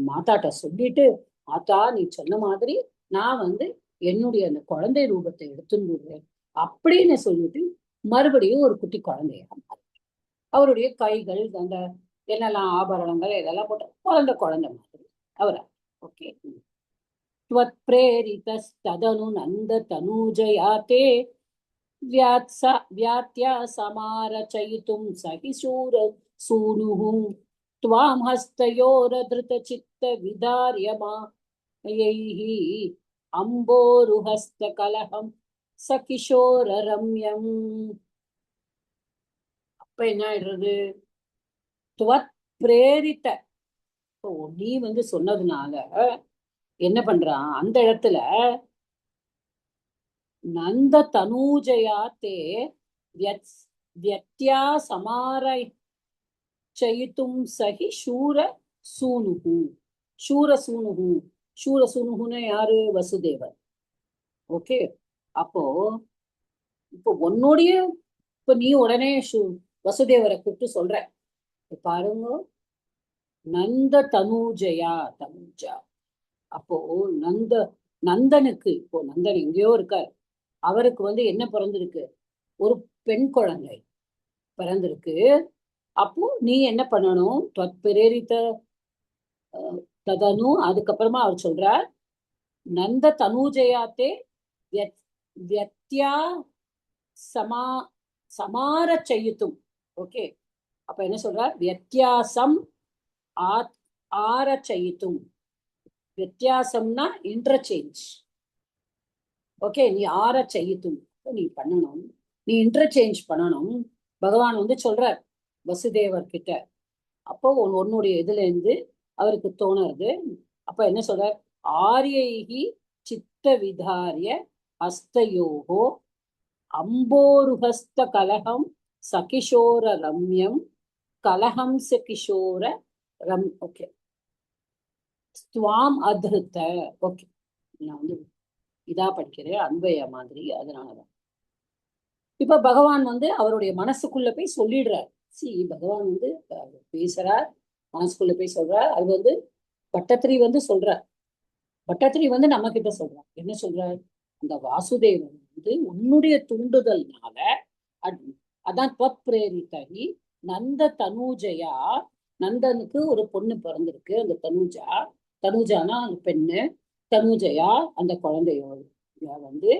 Speaker 1: மாதாட்ட சொல்லிட்டு, மாதா நீ சொன்ன மாதிரி நான் வந்து என்னுடைய அந்த குழந்தை ரூபத்தை எடுத்துடுறேன் அப்படின்னு சொல்லிட்டு மறுபடியும் ஒரு குட்டி குழந்தையா அவருடைய கைகள் அந்த என்னெல்லாம் ஆபரணங்கள் இதெல்லாம் போட்டு குழந்தை மாதிரி அவரா. ஓகே, त्वत्प्रेरितस्तदनु नन्दतनूजयाते व्यात्या समारचयितुं सहि शूरसूनुः त्वां हस्तयोरधृतचित्तविदार्यमायैः अम्बोरुहस्तकलहं सकिशोररम्यम्. அப்ப என்ன ஆயிடுறது, துவத் பிரேரித்த, நீ வந்து சொன்னதுனால என்ன பண்றான், அந்த இடத்துல நந்த தனூஜயா தே வியத்யா சமாரயித்தும் சகி சூரசூனுன்னு யாரு, வசுதேவர். ஓகே, அப்போ உன்னுடைய நீ உடனே வசுதேவரை கூப்பிட்டு சொல்ற, பாருங்க நந்த தனூஜா. அப்போ நந்தனுக்கு, இப்போ நந்தன் எங்கேயோ இருக்கார், அவருக்கு வந்து என்ன பிறந்திருக்கு, ஒரு பெண் குழந்தை பிறந்திருக்கு. அப்போ நீ என்ன பண்ணணும், பிரேரித்த ததனு, அதுக்கப்புறமா அவர் சொல்றார் நந்த தனூஜயாத்தே வியத்யா சமார செய்யுத்தும். ஓகே, அப்ப என்ன சொல்றார், வித்தியாசம் ஆர செய்யுத்தும். வித்தியாசம்னா இன்டர்சேஞ்ச். ஓகே, நீ ஆர செய்யுத்தும் நீ பண்ணணும், நீ இன்டர்சேஞ்ச் பண்ணணும். பகவான் வந்து சொல்றார் வசுதேவர் கிட்ட. அப்போ உன்னுடைய இதுல இருந்து அவருக்கு தோணுறது. அப்ப என்ன சொல்றார், ஆரியைகி சித்த விதாரிய ஹஸ்தயோகோ அம்போருஹஸ்த கலகம் சகிஷோர ரம்யம் கலஹம்ச கிஷோர ரம். ஓகே, ஸ்துவாம் அதிருத்த. ஓகே, நான் வந்து இதா படிக்கிறேன் அன்பைய மாதிரி, அதனாலதான். இப்ப பகவான் வந்து அவருடைய மனசுக்குள்ள போய் சொல்லிடுறார். பகவான் வந்து பேசுறார், மனசுக்குள்ள போய் சொல்றார். அது வந்து பட்டத்திரி வந்து சொல்றார். பட்டத்திரி வந்து நம்ம கிட்ட சொல்றார். என்ன சொல்றார்? அந்த வாசுதேவன் வந்து உன்னுடைய தூண்டுதல்னால, அதான் துவத் பிரேரிதகி நந்த தனூஜயா, நந்தனுக்கு ஒரு பொண்ணு பிறந்திருக்கு, அந்த தனூஜா. தனூஜானா அந்த பெண்ணு, தனூஜயா அந்த குழந்தையோட வந்து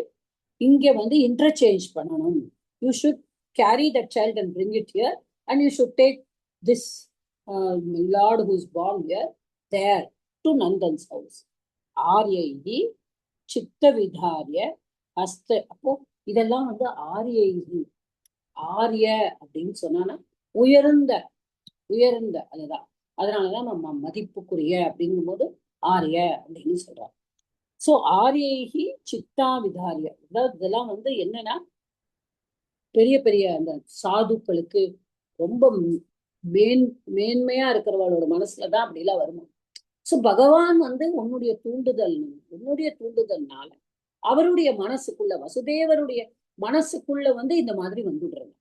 Speaker 1: இங்க வந்து இன்டர்சேஞ்ச் பண்ணணும். You should carry that child and bring it here and you should take this Lord who is born here there to Nandan's house. ஆரியைகி சித்த விதாரிய ஹஸ்த. அப்போ இதெல்லாம் வந்து ஆரியைகி, ஆரிய அப்படின்னு சொன்னா உயர்ந்த உயர்ந்த, அதுதான். அதனாலதான் நம்ம மதிப்புக்குரிய அப்படிங்கும் போது ஆரிய அப்படின்னு சொல்றாங்க. சோ ஆரியைகி சித்தா விதாரிய, அதாவது இதெல்லாம் வந்து என்னன்னா பெரிய பெரிய அந்த சாதுக்களுக்கு ரொம்ப மேன்மையா இருக்கிறவளோட மனசுலதான் அப்படிலாம் வருமா. சோ பகவான் வந்து உன்னுடைய தூண்டுதல்னால அவருடைய மனசுக்குள்ள, வசுதேவருடைய மனசுக்குள்ள வந்து இந்த மாதிரி வந்துடுறாங்க.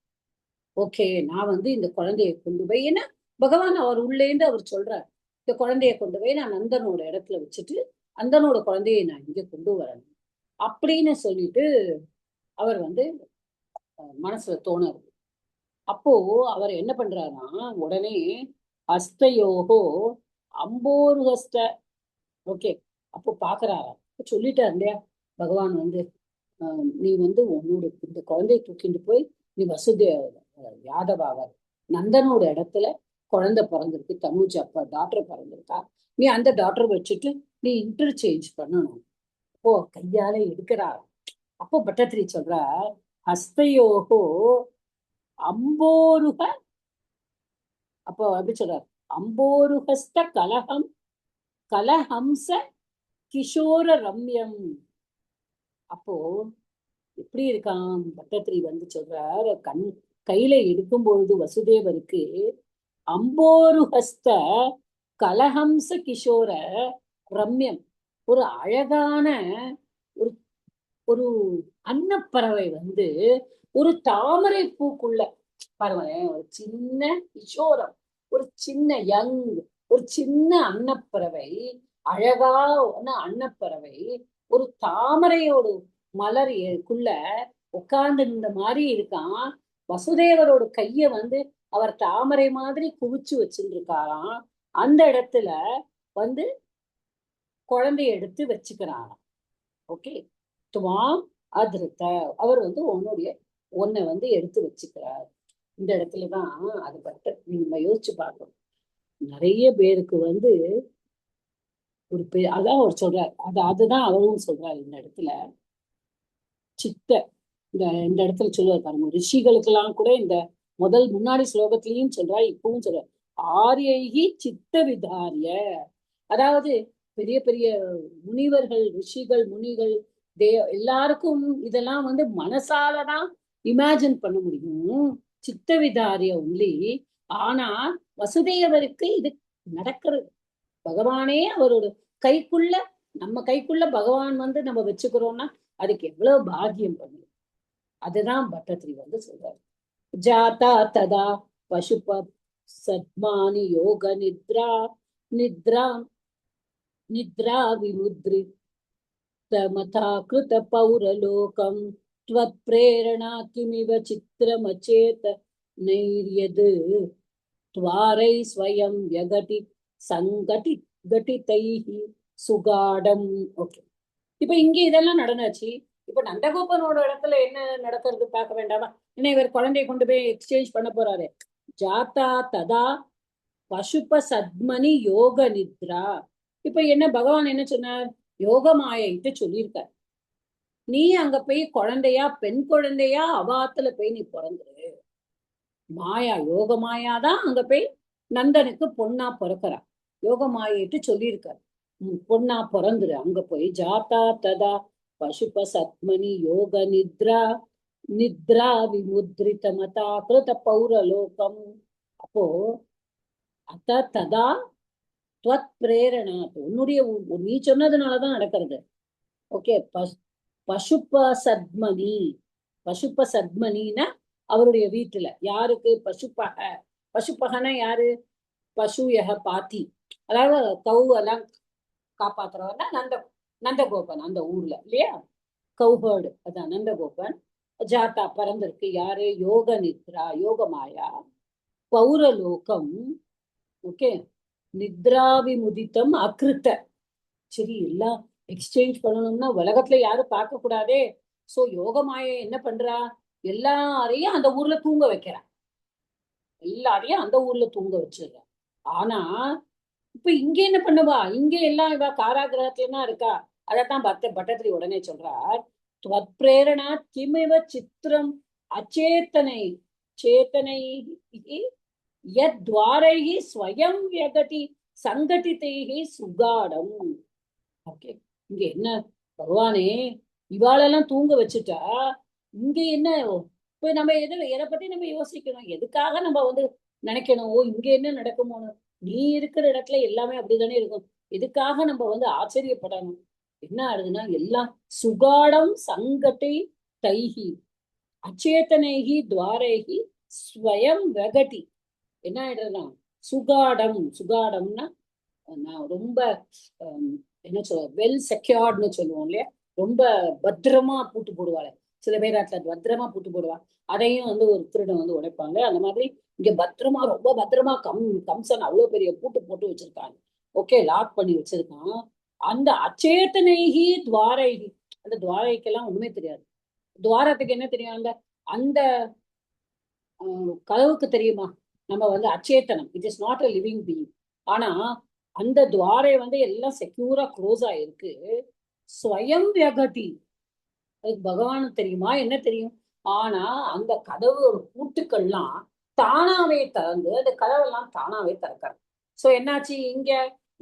Speaker 1: ஓகே, நான் வந்து இந்த குழந்தைய கொண்டு போய், ஏன்னா பகவான் அவர் உள்ளேந்து அவர் சொல்றார், இந்த குழந்தைய கொண்டு போய் நான் நந்தனோட இடத்துல வச்சுட்டு அந்தனோட குழந்தைய நான் இங்க கொண்டு வரணும் அப்படின்னு சொல்லிட்டு அவர் வந்து மனசுல தோணாரு. அப்போ அவர் என்ன பண்றாருன்னா, உடனே ஹஸ்தயோகோ அம்போரு ஹஸ்த. ஓகே, அப்போ பாக்குறாரா, சொல்லிட்டார் இல்லையா பகவான் வந்து, நீ வந்து உன்னோட இந்த குழந்தைய தூக்கிட்டு போய் நீ யாதவாக நந்தனோட இடத்துல குழந்தை பிறந்திருக்கு, தனுஜ் அப்பா டாக்டர் பிறந்திருக்கா, நீ அந்த டாக்டர் வச்சுட்டு நீ இன்டர்சேஞ்ச் பண்ணணும். அப்போ கையால எடுக்கிறார். அப்போ பட்டத்திரி சொல்ற, ஹஸ்தயோகோ அம்போருக. அப்போ அப்படி சொல்றார், அம்போருஹஸ்த கலகம் கலஹம்ச கிஷோர ரம்யம். அப்போ எப்படி இருக்கான் பட்டத்திரி வந்து சொல்றார், கையில எடுக்கும் பொழுது வசுதேவருக்கு அம்போருஹஸ்த கலஹம்ச கிஷோர ரம்யம், ஒரு அழகான ஒரு ஒரு அன்னப்பறவை வந்து ஒரு தாமரை பூக்குள்ள, பாருங்களேன், ஒரு சின்ன கிஷோரம், ஒரு சின்ன யங், ஒரு சின்ன அன்னப்பறவை, அழகான அன்னப்பறவை ஒரு தாமரையோட மலருக்குள்ள உட்கார்ந்து இந்த மாதிரி இருக்கான். வசுதேவரோட கைய வந்து அவர் தாமரை மாதிரி குவிச்சு வச்சுட்டு இருக்காராம். அந்த இடத்துல வந்து குழந்தைய எடுத்து வச்சுக்கிறாராம். ஓகே, துவாம் அதிருத்த, அவர் வந்து உன்னை வந்து எடுத்து வச்சுக்கிறார். இந்த இடத்துலதான் அது பட்ட நம்ம யோசிச்சு பார்க்கணும். நிறைய பேருக்கு வந்து ஒரு அதான் அவர் சொல்றார், அதுதான் அவரும் சொல்றாரு இந்த இடத்துல. சித்த இந்த இடத்துல சொல்லுவார் பாருங்க, ரிஷிகளுக்கு எல்லாம் கூட இந்த முன்னாடி ஸ்லோகத்திலையும் சொல்றா, இப்பவும் சொல்ற, ஆரியைகி சித்த விதாரிய. அதாவது பெரிய பெரிய முனிவர்கள், ரிஷிகள், முனிகள், எல்லாருக்கும் இதெல்லாம் வந்து மனசாலதான் இமேஜின் பண்ண முடியும், சித்த விதாரிய ஒன்லி. ஆனா வசுதேவருக்கு இது நடக்கிறது. பகவானே அவரோட கைக்குள்ள, நம்ம கைக்குள்ள பகவான் வந்து நம்ம வச்சுக்கிறோம்னா அதுக்கு எவ்வளவு பாக்கியம் பண்ணும். அதுதான் பட்டத்திரி வந்து சொல்றாரு. ஜாதா ததா பசுப சத்மானி யோக நித்ரா நித்ரா நித்ரா விமுத்ரித மதா கிருத பௌரலோகம் த்வத் பிரேரணா கிமிவ சித்திரமச்சேத நைர்யது துவாரை ஸ்வயம் யகதி சங்கடி கட்டிதைஹி சுகாடம். ஓகே, இப்ப இங்க இதெல்லாம் நடந்தாச்சு. இப்ப நந்தகோபனோட இடத்துல என்ன நடக்கிறது பார்க்க வேண்டாமா? ஏன்னா இவர் குழந்தைய கொண்டு போய் எக்ஸ்சேஞ்ச் பண்ண போறாரு. ஜாத்தா ததா பசுப சத்மனி யோக நித்ரா. இப்ப என்ன பகவான் என்ன சொன்னார்? யோக மாயிட்டு சொல்லியிருக்கார், நீ அங்க போய் குழந்தையா, பெண் குழந்தையா அவாத்துல போய் நீ பிறந்துரு. மாயா, யோக மாயாதான் அங்க போய் நந்தனுக்கு பொண்ணா பிறக்கிறா. யோக மாயிட்டு சொல்லியிருக்கார், பொண்ணா பிறந்துரு அங்க போய். ஜாத்தா ததா பசுப சத்மனி யோக நித்ரா நித்ரா விமுத்ரித மதா கிருத பௌரலோகம். அப்போ அத ததா துவத் பிரேரணா, உன்னுடைய நீ சொன்னதுனாலதான் நடக்கிறது. ஓகே. பசுப்ப சத்மனி, பசுப்ப சத்மனின்னா அவருடைய வீட்டுல யாருக்கு? பசுப்பக. பசுப்பகனா யாரு? பசுயக பாத்தி, அதாவது கவு எல்லாம் காப்பாத்துறவர்னா நந்தகோபன் அந்த ஊர்ல இல்லையா? கௌஹர்டு, அதான் நந்தகோபன். ஜாத்தா பறந்திருக்கு யாரு? யோக நித்ரா, யோகமாயா. பௌரலோகம். ஓகே. நித்ராவிமுதித்தம் அகிருத்த. சரி, எல்லாம் எக்ஸ்சேஞ்ச் பண்ணணும்னா உலகத்துல யாரும் பார்க்க கூடாதே. சோ யோகமாய என்ன பண்றா? எல்லாரையும் அந்த ஊர்ல தூங்க வைக்கிறா. எல்லாரையும் அந்த ஊர்ல தூங்க வச்சிடுறா. ஆனா இப்ப இங்க என்ன பண்ணுவா? இங்க எல்லாம் இவ காராகிரகத்துல இருக்கா. அதத்தான் பட்டத்திரி உடனே சொல்றார், துவத் பிரேரணா கிமிவ சித்திரம் அச்சேத்தனை சேத்தனை யத்வாரைஹி ஸ்வயம் வியகதி சங்கடிதைஹி சுகாடம். ஓகே. இங்க என்ன பகவானே, இவாளெல்லாம் தூங்க வச்சுட்டா இங்க என்ன? இப்ப நம்ம எதை பத்தி நம்ம யோசிக்கணும்? எதுக்காக நம்ம நினைக்கணும் ஓ இங்க என்ன நடக்குமோன்னு? நீ இருக்கிற இடத்துல எல்லாமே அப்படித்தானே இருக்கும். எதுக்காக நம்ம ஆச்சரியப்படணும்? என்ன ஆகுதுன்னா எல்லாம் சுகாடம் சங்கட்டை தைஹி அச்சேதனைஹி துவாரைஹி ஸ்வயம் வெகதி. என்ன ஆயிடுறதுனா சுகாடம், சுகாடம்னா நான் ரொம்ப என்ன வெல் செக்யூர்ட்னு சொல்லுவோம் இல்லையா? ரொம்ப பத்திரமா பூட்டு போடுவாள். சில பேர் அதுல பத்திரமா பூட்டு போடுவா. அதையும் ஒரு திருடன் உடைப்பாங்க. அந்த மாதிரி இங்க பத்திரமா, ரொம்ப பத்திரமா கம்சன் அவ்வளவு பெரிய பூட்டு போட்டு வச்சிருக்காங்க. ஓகே, லாக் பண்ணி வச்சிருக்கான். அந்த அச்சேதனைஹி துவாரைஹி, அந்த துவாரைக்கெல்லாம் ஒண்ணுமே தெரியாது. துவாரத்துக்கு என்ன தெரியும்? அந்த கதவுக்கு தெரியுமா? நம்ம அச்சேத்தனம், it is not a living being. ஆனா அந்த துவாரை எல்லாம் செக்யூரா க்ளோஸ் ஆயிருக்கு. ஸ்வயம் வியகதி, அதுக்கு பகவானுக்கு தெரியுமா? என்ன தெரியும்? ஆனா அந்த கதவு பூட்டுக்கள்லாம் தானாவே திறந்து அந்த கதவெல்லாம் தானாவே திறக்கிறது. சோ என்னாச்சு?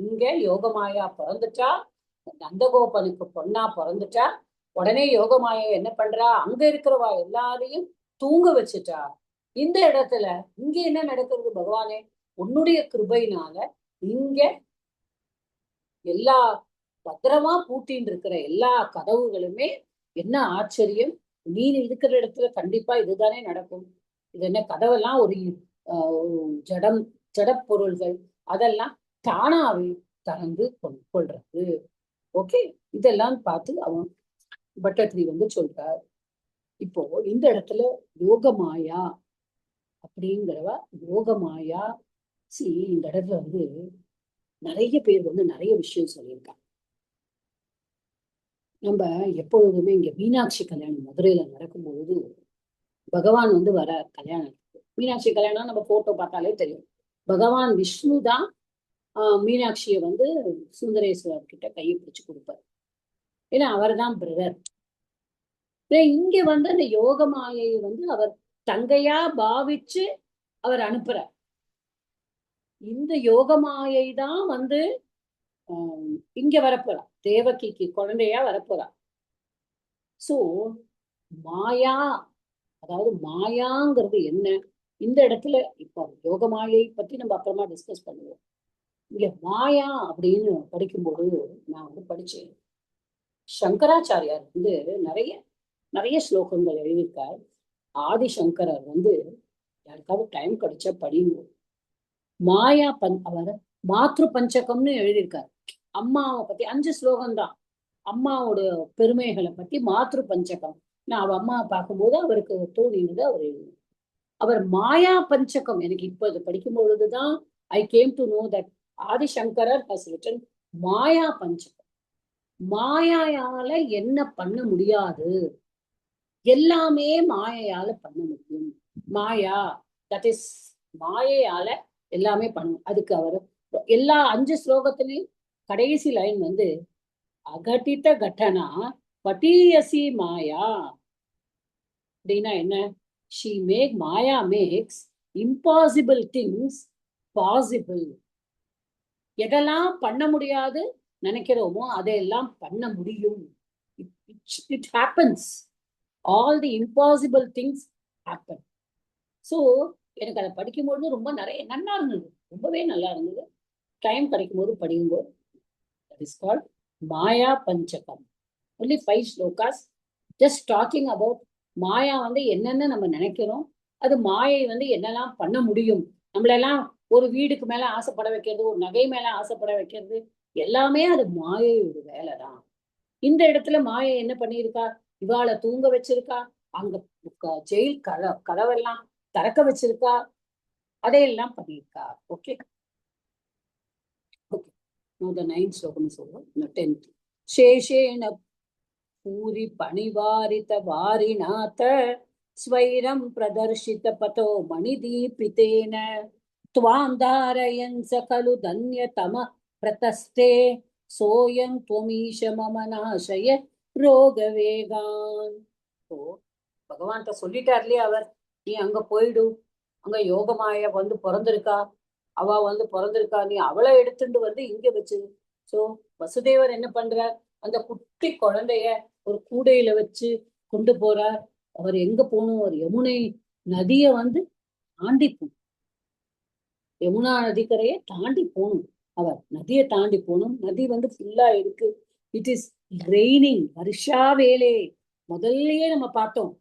Speaker 1: இங்க யோகமாயா பிறந்துட்டா, நந்தகோபனுக்கு பொண்ணா பிறந்துட்டா. உடனே யோகமாயா என்ன பண்றா? அங்க இருக்கிறவா எல்லாரையும் தூங்க வச்சுட்டா. இந்த இடத்துல இங்க என்ன நடக்கிறது? பகவானே உன்னுடைய கிருபையினால இங்க எல்லா பத்திரமா பூட்டின்னு இருக்கிற எல்லா கதவுகளுமே, என்ன ஆச்சரியம்! நீ இருக்கிற இடத்துல கண்டிப்பா இதுதானே நடக்கும். இது என்ன கதவெல்லாம் ஒரு ஜடப்பொருள்கள் அதெல்லாம் தானாவே திறந்து கொள்றது. ஓகே, இதெல்லாம் பார்த்து அவன் பட்டத்திரி சொல்றார். இப்போ இந்த இடத்துல யோகமாயா அப்படிங்கிறவ யோகமாயா. இந்த இடத்துல நிறைய பேர் நிறைய விஷயம் சொல்லியிருக்காங்க. நம்ம எப்பொழுதுமே இங்க மீனாட்சி கல்யாணம் மதுரையில நடக்கும்பொழுது பகவான் வர கல்யாணத்துக்கு, மீனாட்சி கல்யாணம் நம்ம போட்டோ பார்த்தாலே தெரியும். பகவான் விஷ்ணு தான் மீனாட்சியை சுந்தரேஸ்வரர் கிட்ட கையை பிடிச்சு கொடுப்பார். ஏன்னா அவர் தான் பிரதர். இங்க அந்த யோகமாயை அவர் தங்கையா பாவிச்சு அவர் அனுப்புறார். இந்த யோகமாயை தான் இங்க வரப்போறா, தேவகிக்கு குழந்தையா வரப்போறா. சோ மாயா, அதாவது மாயாங்கிறது என்ன? இந்த இடத்துல இப்ப யோகமாயை பத்தி நம்ம அப்புறமா டிஸ்கஸ் பண்ணுவோம். இங்க மாயா அப்படின்னு படிக்கும்போது நான் படிச்சேன். சங்கராச்சாரியார் நிறைய நிறைய ஸ்லோகங்கள் எழுதியிருக்கார். ஆதிசங்கரர் யாருக்காவது டைம் கிடைச்சா படிங்க. மாயா அவர் மாத்ரு பஞ்சகம்னு எழுதியிருக்காரு. அம்மாவை பத்தி 5 ஸ்லோகம் தான். அம்மாவோட பெருமைகளை பத்தி மாத்ரு பஞ்சகம். நான் அவ அம்மாவை பார்க்கும்போது அவருக்கு தோணினது அவர் எழுதினார். அவர் மாயா பஞ்சகம், எனக்கு இப்ப இது படிக்கும் பொழுதுதான் I came to know that ஆதிசங்கரர் ஹஸ் ரிட்டன் மாயா பஞ்சகம். மாயாயால என்ன பண்ண முடியாது, எல்லாமே மாயையால பண்ண முடியும். மாயா, தட் இஸ் மாயையால எல்லாமே பண்ணும். அதுக்கு அவர் எல்லா 5 ஸ்லோகத்திலையும் கடைசி லைன் அகட்டித கட்டனா பட்டீயசி மாயா அப்படின்னா என்ன? மாயா மேக்ஸ் இம்பாசிபிள் திங்ஸ் பாசிபிள். எதெல்லாம் பண்ண முடியாது நினைக்கிறோமோ அதையெல்லாம் பண்ண முடியும். It happens. all the impossible things happen. So எனக்கு அதை படிக்கும்போது ரொம்ப நிறைய நல்லா இருந்தது, ரொம்பவே நல்லா இருந்தது. டைம் கிடைக்கும் போது படிக்கும்போது. That is called Maya Panchakam. Only 5 slokas just talking about மாயா வந்து என்னென்ன நம்ம நினைக்கிறோம், அது மாயை வந்து என்னெல்லாம் பண்ண முடியும், நம்மளெல்லாம் ஒரு வீடுக்கு மேல ஆசைப்பட வைக்கிறது, ஒரு நகை மேல ஆசைப்பட வைக்கிறது, எல்லாமே அது மாயையோட வேலை தான். இந்த இடத்துல மாயை என்ன பண்ணியிருக்கா, இவாளை தூங்க வச்சிருக்கா, அங்க ஜெயில் கதவெல்லாம் திறக்க வச்சிருக்கா, அதையெல்லாம் பண்ணியிருக்கா. Okay okay. இந்த 9th ஸ்லோகம் சொல்லுவோம். 10th. சேஷேன பூரி பணிவாரித வாரிநாத ஸ்வைரம் பிரதர்ஷித பதோ மணிதீபிதேன த்வாம் தாரயன் சகலு தன்யதம பிரதஸ்தே சோயம் துவமீஷ மம நாசய ரோகவேகான். ஓ பகவான்கிட்ட சொல்லிட்டார் இல்லையா அவர், நீ அங்க போயிடு, அங்க யோகமாய வந்து பிறந்திருக்கா, அவ வந்து பிறந்திருக்கா, நீ அவளை எடுத்துட்டு வந்து இங்க வச்சு. சோ வசுதேவர் என்ன பண்றார், அந்த குட்டி குழந்தைய ஒரு கூடையில வச்சு கொண்டு போறார். அவர் எங்க போகணும், ஒரு யமுனை நதிய வந்து தாண்டி போகணும், யமுனா நதிக்கரையை தாண்டி போகணும். அவர் நதியை தாண்டி போகணும். நதி வந்து ஃபுல்லா இருக்கு, இட் இஸ் ரெய்னிங், வருஷா வேலே. முதல்லயே நம்ம பார்த்தோம்,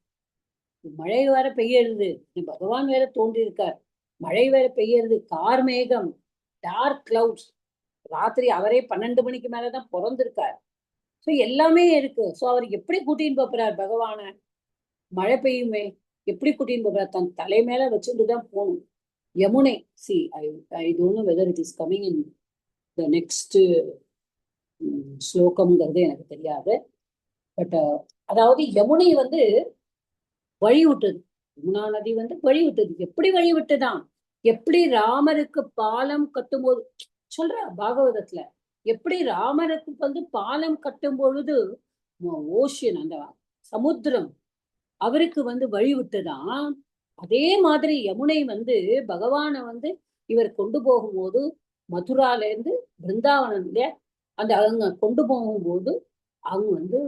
Speaker 1: மழை வேற பெய்யறது, பகவான் வேற தோன்றி இருக்கார், மழை வேற பெய்யறது, கார்மேகம், டார்க் கிளவுட்ஸ். ராத்திரி அவரே 12 மணிக்கு மேலதான் பிறந்திருக்கார். ஸோ எல்லாமே இருக்கு. ஸோ அவர் எப்படி கூட்டின்னு போறார் பகவான, மழை பெய்யுமே எப்படி கூட்டின்னு போறார், தன் தலை மேல வச்சுட்டு தான் போகணும். யமுனை, சி I don't know whether it is coming in the next ஸ்லோகம்ங்கிறது எனக்கு தெரியாது. பட் அதாவது யமுனை வந்து வழி விட்டது, யமுனா நதி வந்து வழி விட்டது. எப்படி வழி விட்டுதான், எப்படி ராமருக்கு பாலம் கட்டும் போது சொல்ற பாகவதத்துல, எப்படி ராமருக்கு வந்து பாலம் கட்டும் பொழுது ஓஷன் அந்த சமுத்திரம் அவருக்கு வந்து வழி விட்டுதான், அதே மாதிரி யமுனை வந்து பகவானை வந்து இவர் கொண்டு போகும்போது மதுரால இருந்து பிருந்தாவனம்ல அந்த அவங்க கொண்டு போகும்போது அவங்க வந்து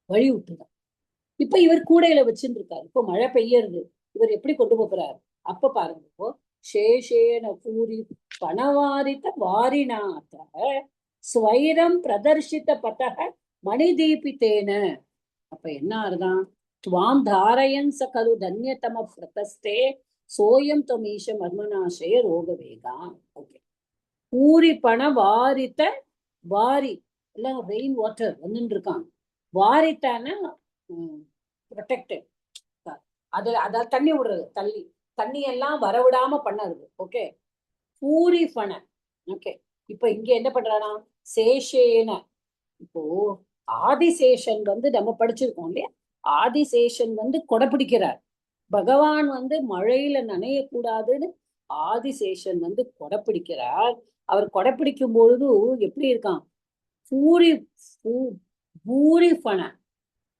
Speaker 1: வழி விட்டுதான். இப்ப இவர் கூடையில வச்சுட்டு இருக்காரு, இப்போ மழை பெய்யறது, இவர் எப்படி கொண்டு போறாரு. அப்ப பாருங்க, இப்போ சேஷேன பூரி பணவாரித வாரிநாத ஸ்வைரம் பிரதர்ஷித பதக மணிதீபிதேன. அப்ப என்ன அர்த்தம், துவாம் தாரயன் சகலு தன்யதம பிரதஸ்தே சோயம் தொமீஷ மர்மநாசய ரோகவேகா. ஓகே. பூரி பண வாரித்த வாரி எல்லாம் ரெயின் வாட்டர் வந்துட்டு இருக்காங்க, வாரித்தான ப்ரொடெக்டட், அதுல அதாவது தண்ணி விடுறது, தண்ணி எல்லாம் வரவிடாம பண்ணறது. ஓகே. பூரி பண. ஓகே. இப்ப இங்க என்ன பண்றானா, சேஷேன, இப்போ ஆதிசேஷன் வந்து நம்ம படிச்சிருக்கோம் இல்லையா, ஆதிசேஷன் வந்து கொடை பிடிக்கிறார், பகவான் வந்து மழையில நனையக்கூடாதுன்னு ஆதிசேஷன் வந்து கொடை பிடிக்கிறார். அவர் கொடை பிடிக்கும் பொழுது எப்படி இருக்கான், பூரி பண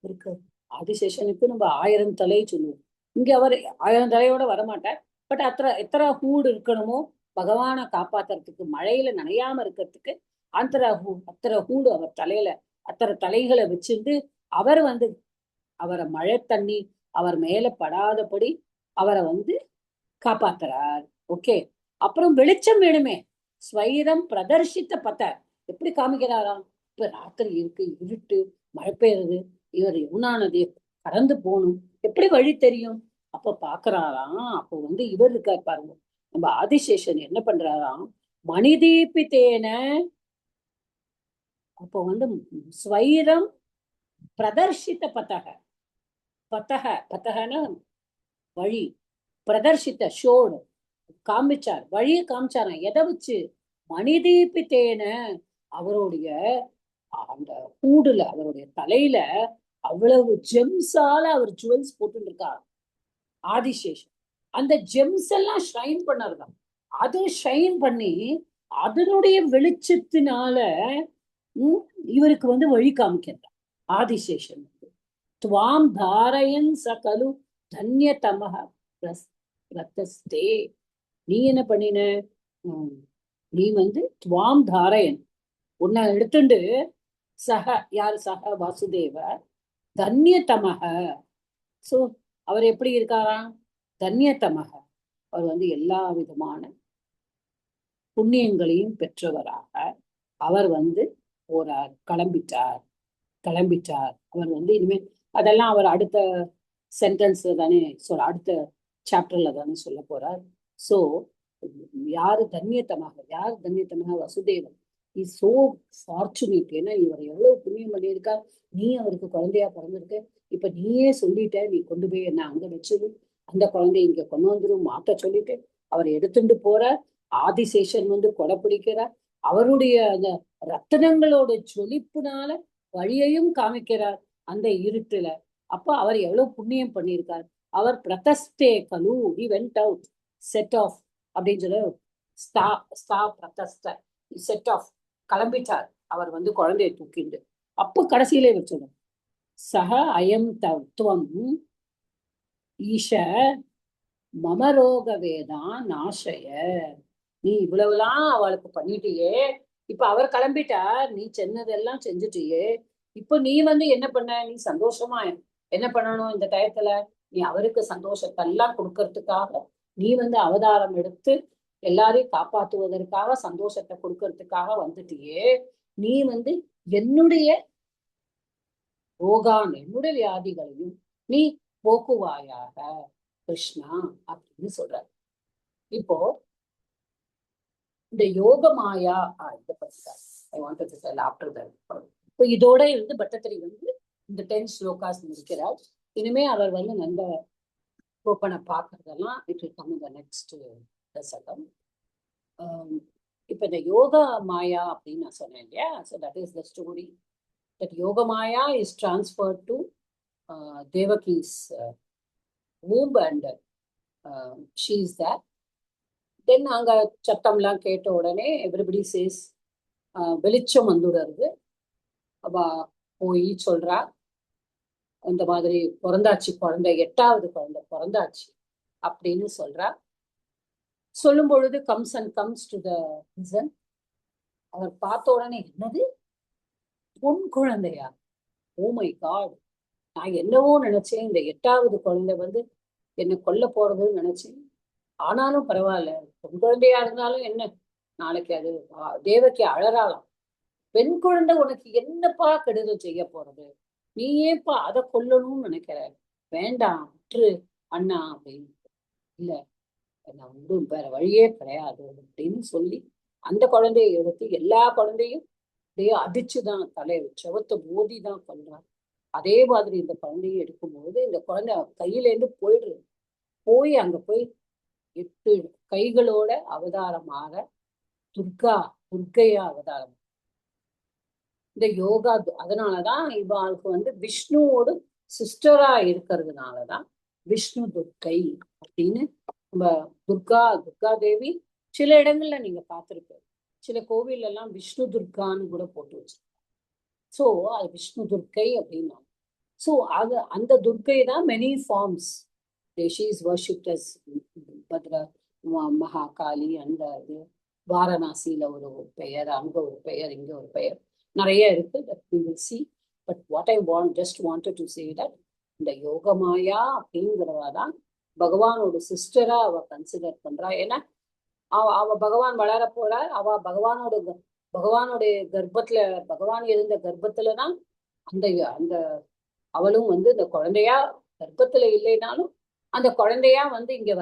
Speaker 1: இருக்கு. ஆதிசேஷனுக்கு நம்ம 1000 தலை சொல்லுவோம், இங்க அவர் 1000 தலையோட வரமாட்டார். பட் எத்தனை ஹூடு இருக்கணுமோ பகவானை காப்பாத்துறதுக்கு, மழையில நனையாம இருக்கிறதுக்கு அத்தனை ஹூடு அவர் தலையில, அத்தனை தலைகளை வச்சிருந்து அவர் வந்து அவரை மழை தண்ணி அவர் மேல படாதபடி அவரை வந்து காப்பாத்துறார். ஓகே. அப்புறம் வெளிச்சம் வேணுமே, ஸ்வைரம் பிரதர்ஷித்த பத்த எப்படி காமிக்கிறாராம், இப்ப ராத்திரி இருக்கு, இருட்டு, மழை பெய்யுறது, இவர் யமுனா நதியை கடந்து போகணும், எப்படி வழி தெரியும். அப்ப பாக்குறாராம், அப்போ வந்து இவர் இருக்கார் பாருங்க, நம்ம ஆதிசேஷன் என்ன பண்றாராம், மணிதீபிதேன. அப்போ வந்து ஸ்வைரம் பிரதர்ஷித்த பதக, பதகன வழி, பிரதர்ஷித்த ஷோடு காமிச்சார், வழியை காமிச்சாராம். எதை வச்சு, மணிதீபிதேன, அவருடைய அந்த கூடுல, அவருடைய தலையில அவ்வளவு ஜெம்ஸால அவர் ஜுவல்ஸ் போட்டு இருக்கார் ஆதிசேஷன். அந்த ஜெம்ஸ் எல்லாம் ஷைன் பண்ணாருதான், அது ஷைன் பண்ணி அதனுடைய வெளிச்சத்தினால இவருக்கு வந்து வழி காமிக்கிறார் ஆதிசேஷன். துவாம் தாரயன் சகலு தன்யதமஹ பிரதஸ்தே. நீ என்ன பண்ணின, நீ வந்து துவாம் தாரயன், உன்னை எடுத்துண்டு, சக யாரு, சக வாசுதேவர், தன்யதமக. சோ அவர் எப்படி இருக்காராம்? தன்யதமக. அவர் வந்து எல்லா விதமான புண்ணியங்களையும் பெற்றவராக அவர் வந்து போறார், கிளம்பிட்டார். அவர் வந்து இனிமே அதெல்லாம் அவர் அடுத்த சென்டென்ஸ்ல தானே அடுத்த சாப்டர்ல தானே சொல்ல போறார். சோ யாரு தன்யத்தமாக வசுதேவன் இஸ் சோ ஃபார்ச்சுனேட். ஏன்னா இவர் எவ்வளவு புண்ணியம் பண்ணியிருக்கா, நீ அவருக்கு குழந்தையா பிறந்திருக்க, இப்ப நீயே சொல்லிட்ட, நீ கொண்டு போய் என்ன அங்க வச்சிரு, அந்த குழந்தைய இங்க கொண்டு வந்துரும் மாத்த சொல்லிட்டு அவர் எடுத்துட்டு போற. ஆதிசேஷன் வந்து கொடை பிடிக்கிறார், அவருடைய அந்த ரத்தனங்களோட ஜொலிப்புனால வழியையும் காமிக்கிறார் அந்த இருட்டுல. அப்ப அவர் எவ்வளவு புண்ணியம் பண்ணியிருக்கார். அவர் பிரதஸ்தே கலு, he went out, set off அப்படின்னு சொல்லி பிரதஸ்த செட் ஆஃப் கிளம்பிட்டார். அவர் வந்து குழந்தைய தூக்கிண்டு. அப்போ கடைசியிலே வச்சிடும் சக அயம் தத்துவம் ஈஷ மமரோக வேதான் நாசய. நீ இவ்வளவுலாம் அவளுக்கு பண்ணிட்டியே, இப்ப அவர் கிளம்பிட்டார், நீ சென்னதெல்லாம் செஞ்சுட்டியே, இப்ப நீ வந்து என்ன பண்ண, நீ சந்தோஷமா என்ன பண்ணணும் இந்த டயத்துல, நீ அவருக்கு சந்தோஷத்தெல்லாம் கொடுக்கறதுக்காக நீ வந்து அவதாரம் எடுத்து எல்லாரையும் காப்பாற்றுவதற்காக சந்தோஷத்தை கொடுக்கறதுக்காக வந்துட்டியே, நீ வந்து என்னுடைய ரோகான் என்னுடைய வியாதிகளையும் நீ போக்குவாயாக கிருஷ்ணா அப்படின்னு சொல்றாரு. இப்போ இந்த யோக மாயா இதை பத்தி I wanted to tell after that. இப்போ இதோட இருந்து பட்டத்திரி வந்து இந்த 10 ஸ்லோகாஸ் முடிக்கிறார். இனிமே அவர் வந்து நல்ல கோப்பனை பார்க்கறதெல்லாம் it will come in the next தசகம். இப்போ இந்த யோக மாயா அப்படின்னு நான் சொன்னேன் இல்லையா, so that is the story that Yoga Maya is transferred to Devaki's womb and she is there. Then அங்க சத்தம்லாம் கேட்ட உடனே எவ்ரிபடி சேஸ் வெளிச்சம் வந்துடுறது. அவ போய் சொல்றா இந்த மாதிரி பிறந்தாச்சு குழந்தை, 8வது குழந்தை பிறந்தாச்சு அப்படின்னு சொல்றா. சொல்லும் பொழுது கம்ஸ் டு த ரிசன். அவர் பார்த்த உடனே என்னது பொன் குழந்தையா, ஓ மை காட், நான் என்னவோ நினைச்சேன், இந்த 8வது குழந்தை வந்து என்னை கொல்ல போறதுன்னு நினைச்சேன். ஆனாலும் பரவாயில்ல, பெண் குழந்தையா இருந்தாலும் என்ன, நாளைக்கு அது தேவகி அழறாளாம், பெண் குழந்தை உனக்கு என்னப்பா கெடுதல் செய்ய போறது, நீ ஏப்பா அதை கொல்லணும்னு நினைக்கிற, வேண்டாம் விட்டுரு அண்ணா அப்படின்னு. இல்ல நான் வந்து வேற வழியே கிடையாது அப்படின்னு சொல்லி அந்த குழந்தைய எடுத்து எல்லா குழந்தையும் அப்படியே அடிச்சுதான் தலையை செவத்தை மோதிதான் கொள்றான். அதே மாதிரி இந்த குழந்தையை எடுக்கும்போது இந்த குழந்தை கையில இருந்து போயிடுறது. போய் அங்க போய் 8 கைகளோட அவதாரமாக துர்க்கையா அவதாரம். இந்த யோகா அதனாலதான் இவாளுக்கு வந்து விஷ்ணுவோட சிஸ்டரா இருக்கிறதுனாலதான் விஷ்ணு துர்க்கை அப்படின்னு நம்ம துர்கா தேவி சில இடங்கள்ல நீங்க பார்த்திருப்பீங்க. சில கோவில் எல்லாம் விஷ்ணு துர்கான்னு கூட போட்டு வச்சிருக்காங்க. சோ அது விஷ்ணு துர்க்கை அப்படின்னா, சோ அது அந்த துர்க்கை தான் many forms. she is worshipped as Bhadra Mahakali. அந்த இது வாரணாசியில ஒரு பெயர், அங்க ஒரு பெயர், இங்க ஒரு பெயர் நிறைய இருக்கு. we will see. But what I just wanted to say that இந்த யோகமாயா அப்படிங்கிறவாதான் பகவானோட சிஸ்டரா அவ கன்சிடர் பண்றா. ஏன்னா அவ பகவான் வளர போறார். அவ பகவானுடைய கர்ப்பத்துல, பகவான் இருந்த கர்ப்பத்துலதான் அந்த அவளும் வந்து இந்த குழந்தையா கர்ப்பத்துல இல்லைனாலும் அந்த குழந்தையா வந்து இங்க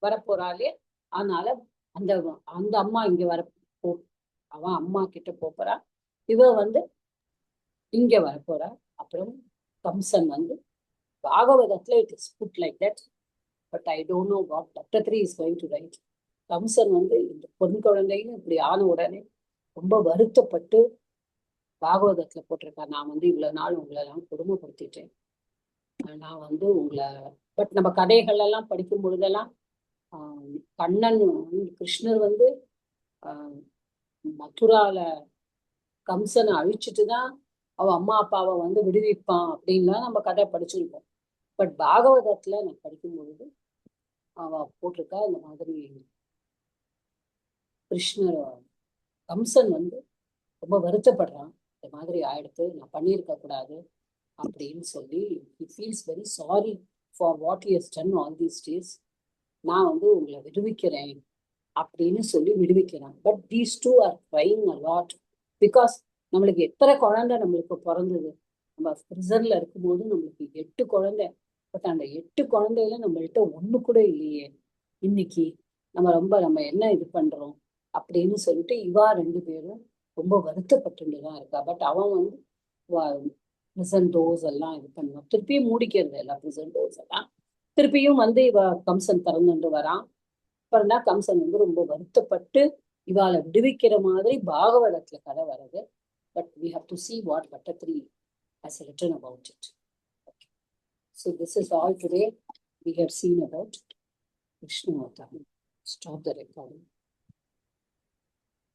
Speaker 1: வரப்போறாளே. அதனால அந்த அம்மா இங்க அவன் அம்மா கிட்ட போறா, இவ வந்து இங்க வரப்போறா. அப்புறம் கம்சன் வந்து பாகவதத்துல it is put like that, but I don't know what Bhattathiri is going to write. Kamsan வந்து இந்த பொன் குழந்தைன்னு இப்படி ஆன உடனே ரொம்ப வருத்தப்பட்டு பாகவதத்துல போட்டிருக்கா, நான் வந்து இவ்வளவு நாள் உங்களை எல்லாம் கொடுமைப்படுத்திட்டேன், நான் வந்து உங்களை. பட் நம்ம கதைகள் எல்லாம் படிக்கும் பொழுதெல்லாம் கண்ணன் கிருஷ்ணர் வந்து மதுரால கம்சனை அழிச்சுட்டுதான் அவ அம்மா அப்பாவை வந்து விடுவிப்பான் அப்படின்லாம் நம்ம கதை படிச்சிருக்கோம். பட் பாகவதத்துல நான் படிக்கும் பொழுது அவ போட்டிருக்கா இந்த மாதிரி கிருஷ்ணர் கம்சன் வந்து ரொம்ப வருத்தப்படுறான், இந்த மாதிரி ஆயிடுத்து, நான் பண்ணியிருக்க கூடாது, அப்படின்னு சொல்லி he feels very sorry for what he has done all these days. நான் வந்து உங்களை விடுவிக்கிறேன் அப்படின்னு சொல்லி விடுவிக்கிறான். But these two are crying a lot because நம்மளுக்கு எத்தனை குழந்தை நம்மளுக்கு பிறந்தது, நம்ம பிரிசன்ல இருக்கும்போது நம்மளுக்கு 8 குழந்தை. பட் அந்த 8 குழந்தையில நம்மள்கிட்ட ஒண்ணு கூட இல்லையே, இன்னைக்கு நம்ம என்ன இது பண்றோம் அப்படின்னு சொல்லிட்டு இவா 2 பேரும் ரொம்ப வருத்தப்பட்டுதான் இருக்கா. பட் அவன் வந்து பிரிசன் டோர்ஸ் எல்லாம் இது பண்ணுவான், திருப்பியும் மூடிக்கிறது எல்லாம் பிரிசன் டோர்ஸ் எல்லாம். திருப்பியும் வந்து இவ கம்சன் திறந்துட்டு வரான். அப்புறம் தான் கம்சன் வந்து ரொம்ப வருத்தப்பட்டு இவாளை விடுவிக்கிற மாதிரி பாகவதத்துல கதை வருது. But we have to see what Bhattatri has written about it. Okay. So this is all today we have seen about Vishnu Avatar. Stop the recording.